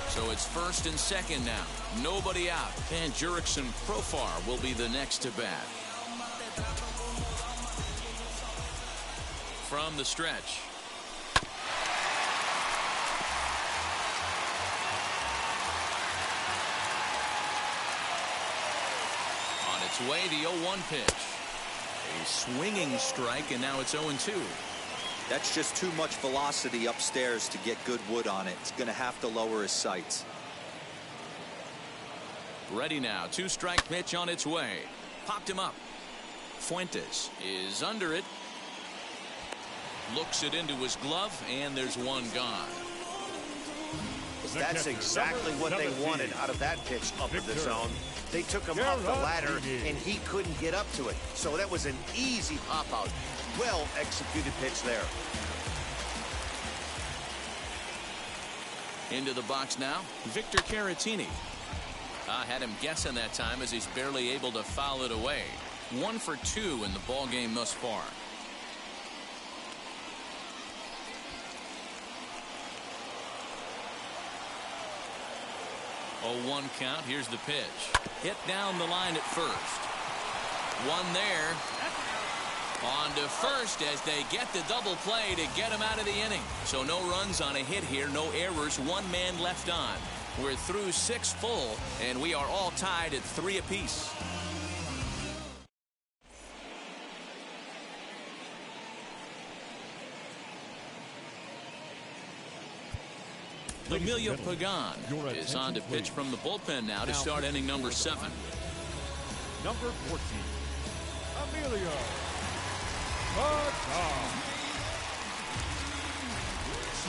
So it's first and second now. Nobody out. And Jurickson Profar will be the next to bat. From the stretch. On its way, the 0-1 pitch. A swinging strike, and now it's 0-2.
That's just too much velocity upstairs to get good wood on it. He's going to have to lower his sights.
Ready now. 2-strike pitch on its way. Popped him up. Fuentes is under it. Looks it into his glove, and there's one gone.
That's exactly what they wanted out of that pitch up in the zone. They took him up the ladder, and he couldn't get up to it. So that was an easy pop-out. Well-executed pitch there.
Into the box now, Victor Caratini. I had him guessing that time as he's barely able to foul it away. 1 for 2 in the ball game thus far. Oh, 1 count. Here's the pitch. Hit down the line at first. One there. On to first as they get the double play to get him out of the inning. So no runs on a hit here, no errors, 1 man left on. We're through 6 full, and we are all tied at 3 apiece. Emilio Pagan is on to pitch from the bullpen now to start inning number 7.
Number 14, Emilio Pagan.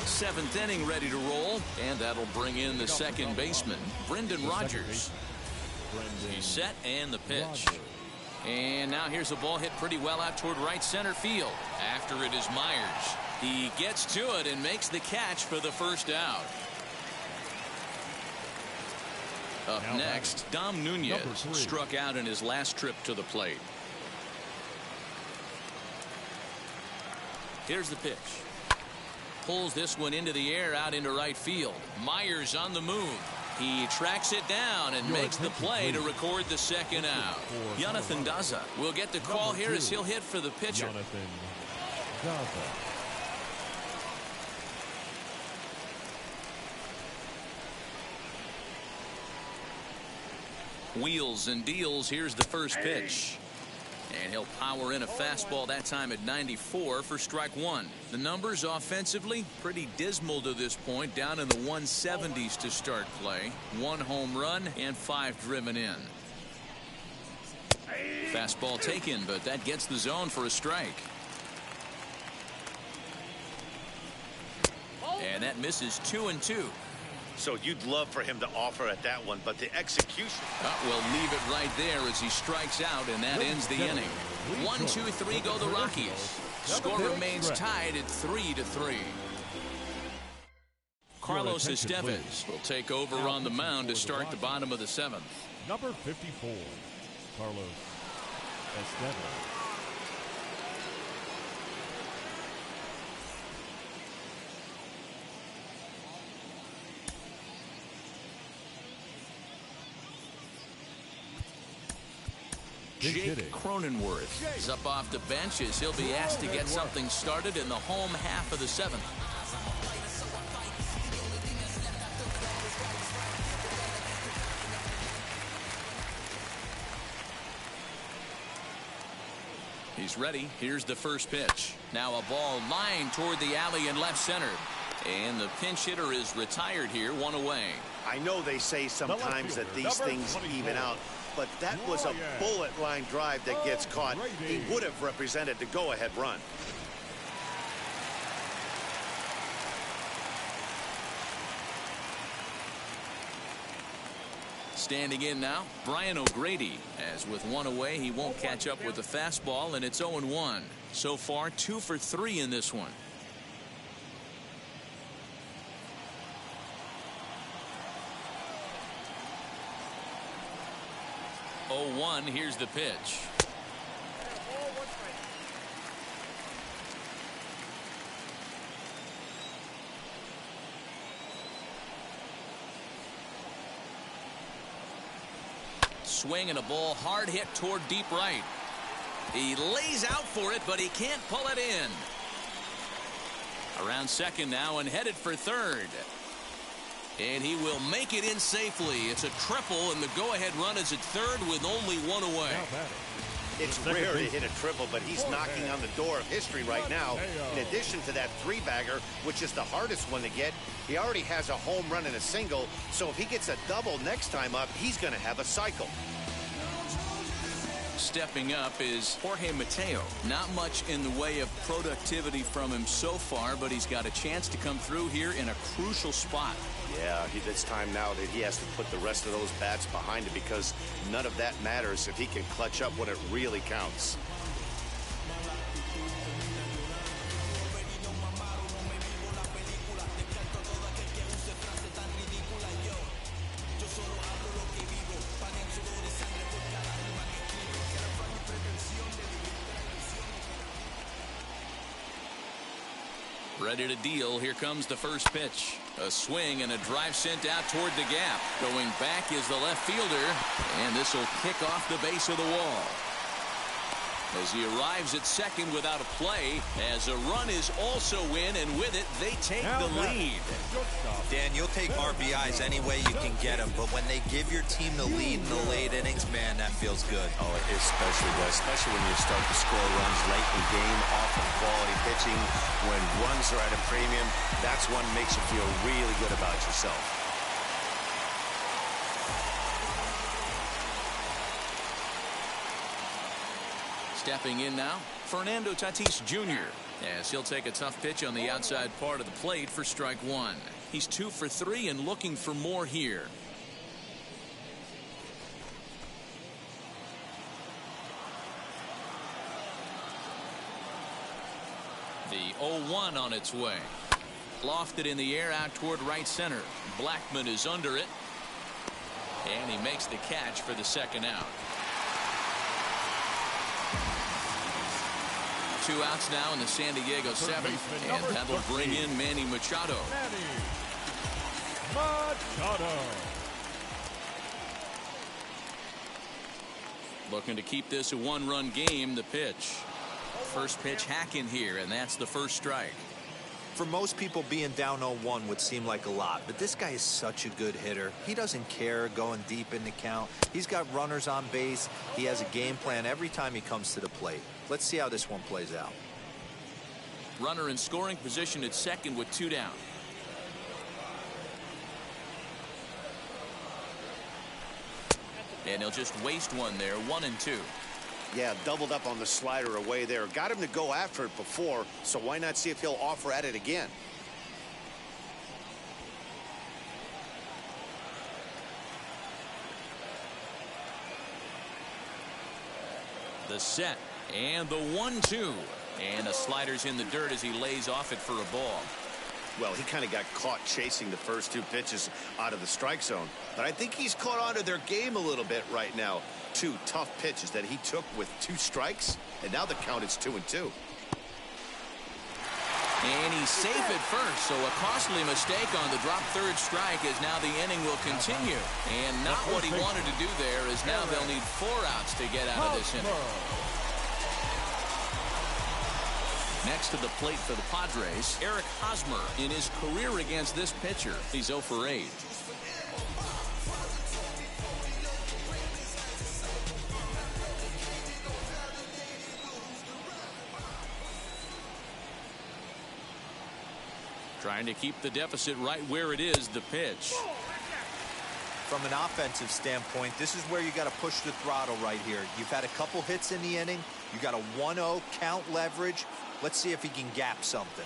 7th inning ready to roll, and that'll bring in the second baseman, Brendan Rodgers. He's set and the pitch. And now here's a ball hit pretty well out toward right center field. After it is Myers. He gets to it and makes the catch for the first out. Up next, Dom Nunez struck out in his last trip to the plate. Here's the pitch. Pulls this one into the air out into right field. Myers on the move. He tracks it down and makes the play to record the second out. Jonathan Daza will get the call here as he'll hit for the pitcher.
Jonathan Daza.
Wheels and deals. Here's the first pitch. And he'll power in a fastball that time at 94 for strike 1. The numbers offensively pretty dismal to this point, down in the 170s to start play. 1 home run and 5 driven in. Fastball taken, but that gets the zone for a strike. And that misses 2-2.
So you'd love for him to offer at that one, but the execution.
We'll leave it right there as he strikes out, and that ends the inning. 1-2-3 go the Rockies. Score remains tied at 3-3. Carlos Estevez will take over on the mound to start the bottom of the 7th.
Number 54, Carlos Estevez.
Jake Cronenworth is up off the bench as he'll be asked to get something started in the home half of the 7th. He's ready. Here's the first pitch. Now a ball lined toward the alley in left center. And the pinch hitter is retired here, 1 away.
I know they say sometimes that these things even out, but that was a bullet line drive that gets caught. He would have represented the go-ahead run.
Standing in now, Brian O'Grady. As with 1 away, he won't catch up with the fastball, and it's 0-1. So far, 2 for 3 in this one. 0-1, here's the pitch. Swing and a ball hard hit toward deep right. He lays out for it, but he can't pull it in. Around second now and headed for third. And he will make it in safely. It's a triple, and the go-ahead run is at third with only 1 away.
It's rare to hit a triple, but he's knocking on the door of history right now. In addition to that 3-bagger, which is the hardest one to get, he already has a home run and a single. So if he gets a double next time up, he's going to have a cycle.
Stepping up is Jorge Mateo. Not much in the way of productivity from him so far, but he's got a chance to come through here in a crucial spot.
Yeah, it's time now that he has to put the rest of those bats behind him, because none of that matters if he can clutch up when it really counts.
Ready to deal. Here comes the first pitch. A swing and a drive sent out toward the gap. Going back is the left fielder, and this will kick off the base of the wall. As he arrives at second without a play, as a run is also in, and with it, they take the lead.
Dan, you'll take RBIs any way you can get them, but when they give your team the lead in the late innings, man, that feels good.
Oh, it especially does, especially when you start to score runs late in the game off of quality pitching. When runs are at a premium, that's what makes you feel really good about yourself.
Stepping in now, Fernando Tatis Jr. as he'll take a tough pitch on the outside part of the plate for strike 1. He's 2 for 3 and looking for more here. The 0-1 on its way. Lofted in the air out toward right center. Blackman is under it. And he makes the catch for the second out. 2 outs now in the San Diego 7th, and that'll bring in Manny Machado. Looking to keep this a 1-run game. The pitch. First pitch hacking here, and that's the first strike.
For most people, being down 0-1 would seem like a lot, but this guy is such a good hitter. He doesn't care going deep in the count. He's got runners on base. He has a game plan every time he comes to the plate. Let's see how this one plays out.
Runner in scoring position at second with 2 down. And he'll just waste one there, 1-2.
Yeah, doubled up on the slider away there. Got him to go after it before, so why not see if he'll offer at it again?
The set and the 1-2. And the slider's in the dirt as he lays off it for a ball.
Well, he kind of got caught chasing the first 2 pitches out of the strike zone. But I think he's caught on to their game a little bit right now. 2 tough pitches that he took with 2 strikes, and now the count is 2-2.
And he's safe at first, so a costly mistake on the drop third strike as now the inning will continue. And not what he wanted to do there, as now they'll need 4 outs to get out of this inning. Next to the plate for the Padres, Eric Hosmer. In his career against this pitcher, he's 0 for 8. Trying to keep the deficit right where it is, the pitch.
From an offensive standpoint, this is where you got to push the throttle right here. You've had a couple hits in the inning. You got a 1-0 count leverage. Let's see if he can gap something.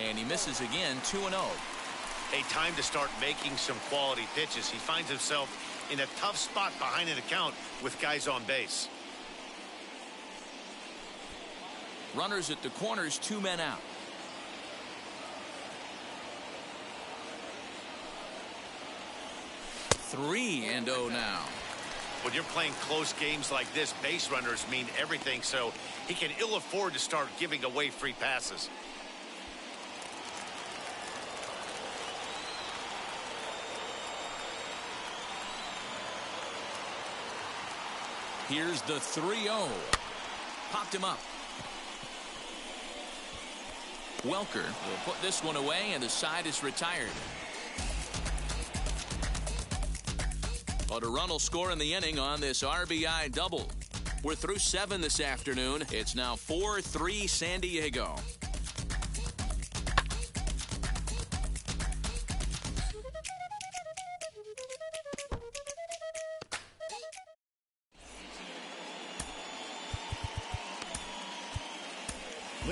And he misses again, 2-0.
A time to start making some quality pitches. He finds himself in a tough spot behind an account with guys on base.
Runners at the corners, 2 men out. Three and 0 now.
When you're playing close games like this, base runners mean everything, so he can ill afford to start giving away free passes.
Here's the 3-0. Popped him up. Welker will put this one away, and the side is retired. But a run will score in the inning on this RBI double. We're through 7 this afternoon. It's now 4-3 San Diego.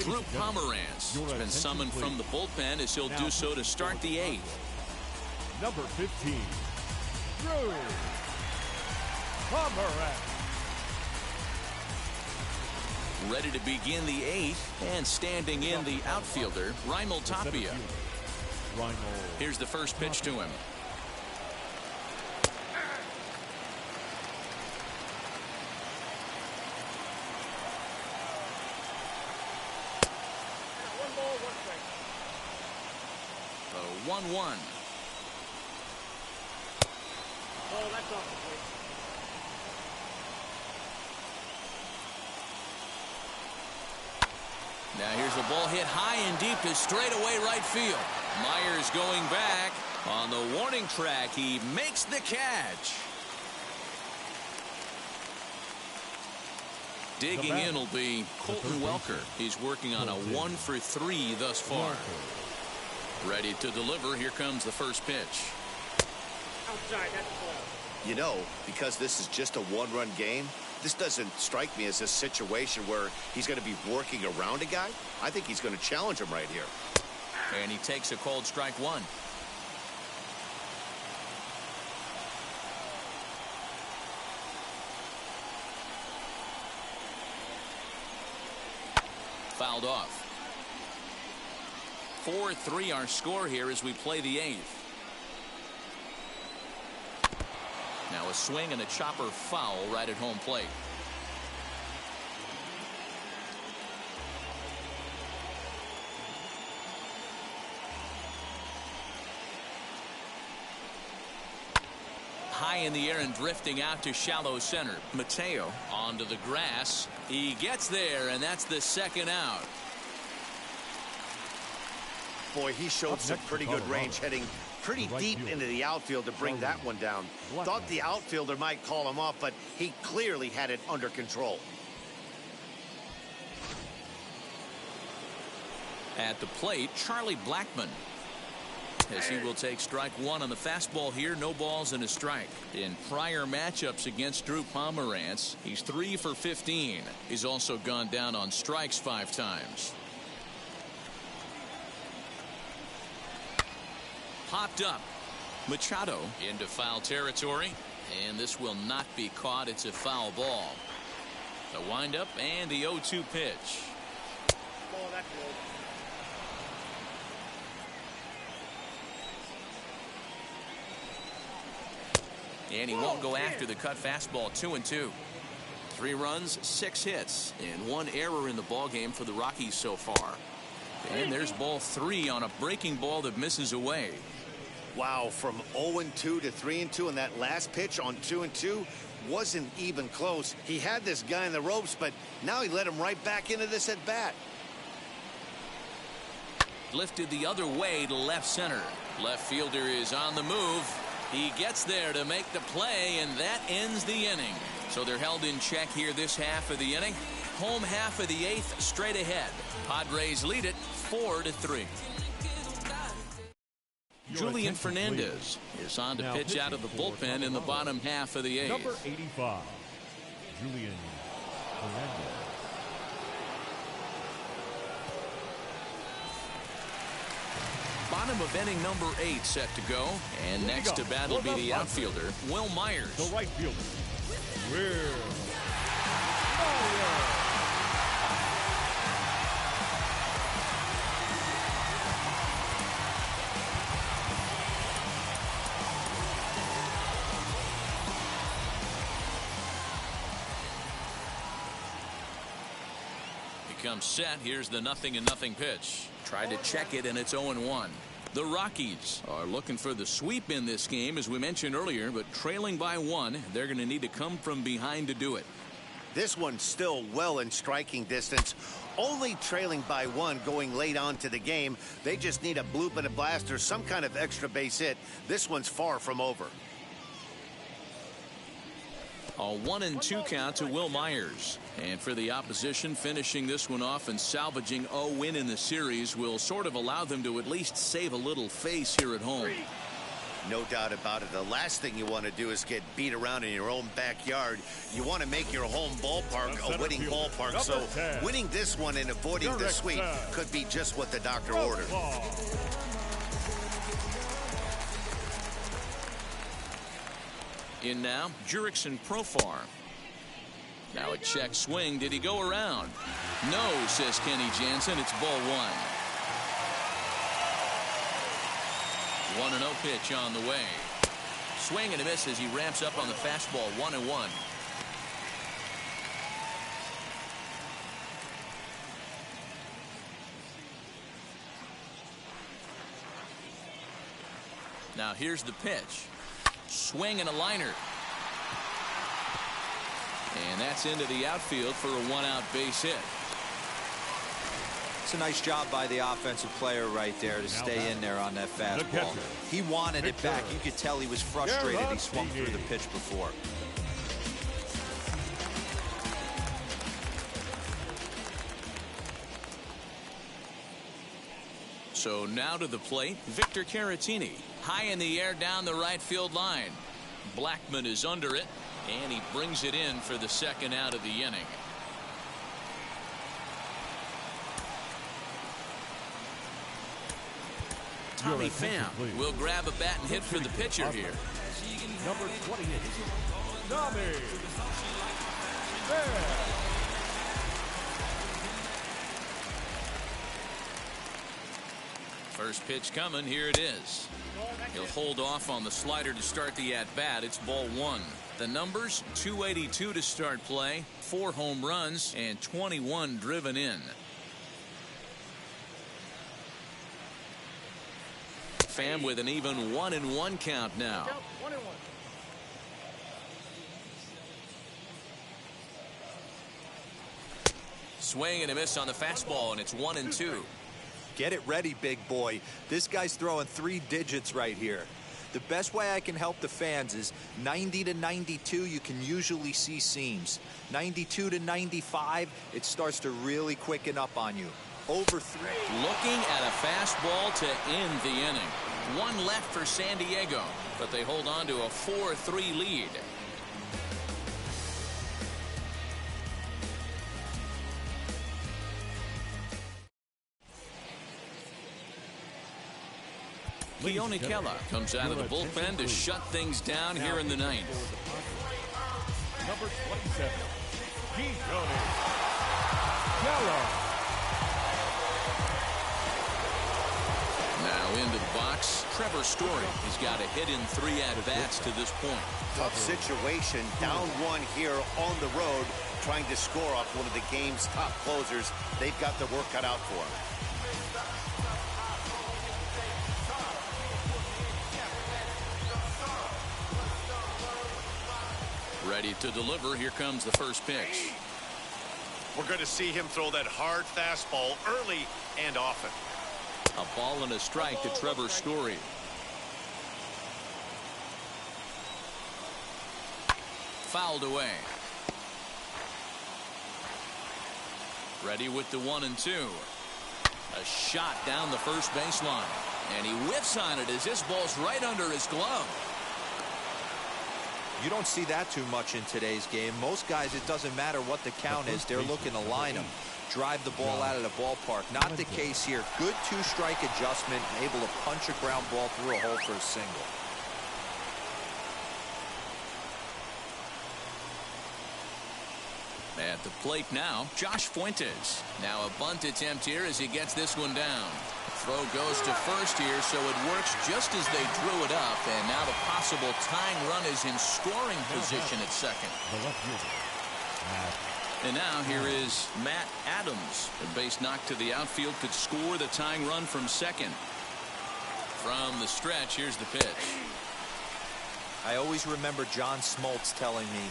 Drew Pomeranz has been summoned from the bullpen as he'll do so to start the 8th.
Number 15, Drew Pomeranz.
Ready to begin the 8th, and standing in the outfielder, Raimel Tapia. Here's the first pitch to him. The 1-1.
Oh, that's off the plate.
Now here's a ball hit high and deep to straightaway right field. Myers going back on the warning track. He makes the catch. Digging in will be Colton Welker. He's working on a 1-for-3 thus far. Ready to deliver. Here comes the first pitch.
Outside, that's the ball.
You know, because this is just a one-run game, this doesn't strike me as a situation where he's going to be working around a guy. I think he's going to challenge him right here.
And he takes a called strike 1. Fouled off. 4-3 our score here as we play the 8th. Now a swing and a chopper foul right at home plate. High in the air and drifting out to shallow center. Mateo onto the grass. He gets there, and that's the second out.
Boy, he showed some pretty good range, heading pretty deep into the outfield to bring that one down. Thought the outfielder might call him off, but he clearly had it under control.
At the plate, Charlie Blackmon, as he will take strike 1 on the fastball here. No balls and a strike. In prior matchups against Drew Pomeranz, he's 3 for 15. He's also gone down on strikes 5 times. Popped up. Machado into foul territory, and this will not be caught. It's a foul ball. The windup and the 0-2 pitch.
Ball, that's good.
And he won't go after the cut fastball. 2-2. 3 runs, 6 hits, and 1 error in the ballgame for the Rockies so far. And there's ball 3 on a breaking ball that misses away.
Wow, from 0-2 to 3-2, and that last pitch on 2-2 wasn't even close. He had this guy in the ropes, but now he let him right back into this at bat.
Lifted the other way to left center. Left fielder is on the move. He gets there to make the play, and that ends the inning. So they're held in check here this half of the inning. Home half of the 8th straight ahead. Padres lead it 4-3. Julian Fernandez is on to pitch out of the bullpen in the bottom half of the eighth.
Number 85, Julian Fernandez.
Bottom of inning number 8 set to go. And next to bat will be the outfielder, Will Myers.
The right fielder, Will Myers.
Comes set. Here's the 0-0 pitch. Tried to check it, and it's 0-1. The Rockies are looking for the sweep in this game, as we mentioned earlier, but trailing by 1. They're going to need to come from behind to do it.
This one's still well in striking distance. Only trailing by 1 going late on to the game. They just need a bloop and a blast or some kind of extra base hit. This one's far from over.
A 1-2 count to Will Myers. And for the opposition, finishing this one off and salvaging a win in the series will sort of allow them to at least save a little face here at home.
No doubt about it. The last thing you want to do is get beat around in your own backyard. You want to make your home ballpark a winning ballpark. So winning this one and avoiding the sweep could be just what the doctor ordered.
In now, Jurickson Profar. Now a check swing. Did he go around? No, says Kenny Jansen. It's ball 1. 1-0 pitch on the way. Swing and a miss as he ramps up on the fastball. 1-1. Now here's the pitch. Swing and a liner. And that's into the outfield for a 1-out base hit.
It's a nice job by the offensive player right there to stay in there on that fastball. He wanted it back. You could tell he was frustrated. He swung through the pitch before.
So now to the plate, Victor Caratini. High in the air down the right field line. Blackman is under it, and he brings it in for the second out of the inning. Tommy Pham will grab a bat and hit for the pitcher here.
Number 28, Tommy Pham.
First pitch coming. Here it is. He'll hold off on the slider to start the at-bat. It's ball 1. The numbers, 282 to start play, 4 home runs, and 21 driven in. Pham with an even 1-1 count now.
1-1.
Swing and a miss on the fastball, and it's 1-2.
Get it ready, big boy. This guy's throwing 3 digits right here. The best way I can help the fans is 90 to 92, you can usually see seams. 92 to 95, it starts to really quicken up on you. Over 3.
Looking at a fastball to end the inning. 1 left for San Diego, but they hold on to a 4-3 lead. Keone Kela comes out of the bullpen to shut things down here in the 9th.
Number 27, Keone Kela.
Now into the box, Trevor Story. He's got a hit in 3 at-bats to this point.
Tough situation, down 1 here on the road, trying to score off one of the game's top closers. They've got their work cut out for them.
Ready to deliver. Here comes the first pitch.
We're going to see him throw that hard fastball early and often.
A ball and a strike to Trevor Story. Fouled away. Ready with the 1-2. A shot down the first baseline. And he whiffs on it as this ball's right under his glove.
You don't see that too much in today's game. Most guys, it doesn't matter what the count is. They're looking to line them, drive the ball out of the ballpark. Not the case here. Good two-strike adjustment, able to punch a ground ball through a hole for a single.
At the plate now, Josh Fuentes. Now a bunt attempt here as he gets this one down. Throw goes to first here, so it works just as they drew it up, and now the possible tying run is in scoring position at second. And now here is Matt Adams. A base knock to the outfield could score the tying run from second. From the stretch, here's the pitch.
I always remember John Smoltz telling me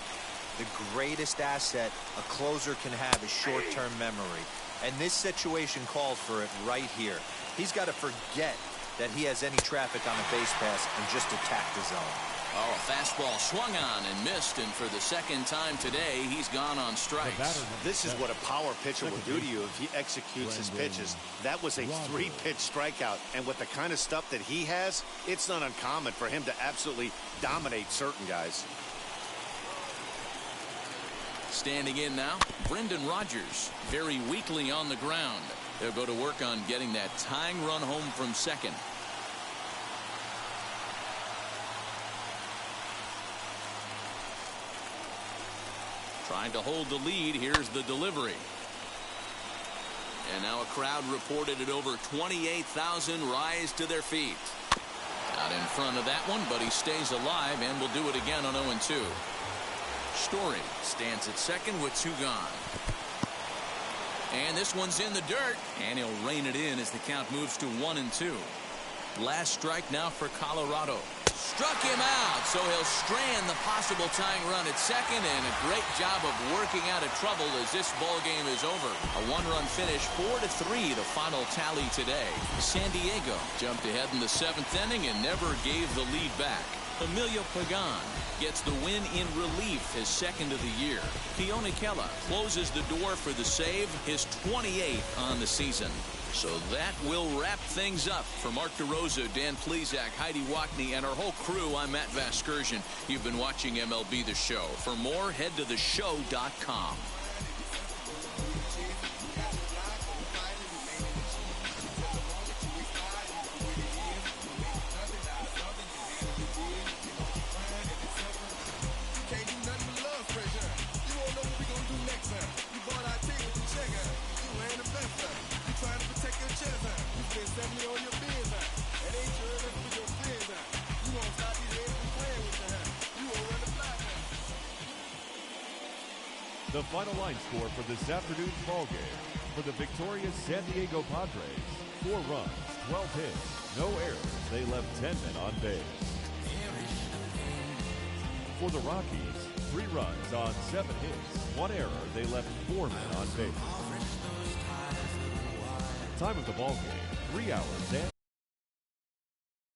the greatest asset a closer can have is short-term memory. And this situation called for it right here. He's got to forget that he has any traffic on a base pass and just attack the zone.
Oh, a fastball swung on and missed, and for the second time today, he's gone on strikes.
This is what a power pitcher will do to you if he executes his pitches. That was a 3-pitch strikeout, and with the kind of stuff that he has, it's not uncommon for him to absolutely dominate certain guys.
Standing in now, Brendan Rodgers, very weakly on the ground. They'll go to work on getting that tying run home from second. Trying to hold the lead. Here's the delivery. And now a crowd reported at over 28,000 rise to their feet. Out in front of that one, but he stays alive and will do it again on 0-2. Story stands at second with 2 gone. And this one's in the dirt, and he'll rein it in as the count moves to 1-2. Last strike now for Colorado. Struck him out, so he'll strand the possible tying run at second, and a great job of working out of trouble as this ball game is over. A 1-run finish, 4-3, the final tally today. San Diego jumped ahead in the 7th inning and never gave the lead back. Emilio Pagan gets the win in relief, his second of the year. Keone Kela closes the door for the save, his 28th on the season. So that will wrap things up. For Mark DeRosa, Dan Plesac, Heidi Wackney, and our whole crew, I'm Matt Vasgersian. You've been watching MLB The Show. For more, head to theshow.com.
The final line score for this afternoon's ball game. For the victorious San Diego Padres, 4 runs, 12 hits, no errors. They left 10 men on base. For the Rockies, 3 runs on 7 hits, 1 error. They left 4 men on base. Time of the ball game, 3 hours and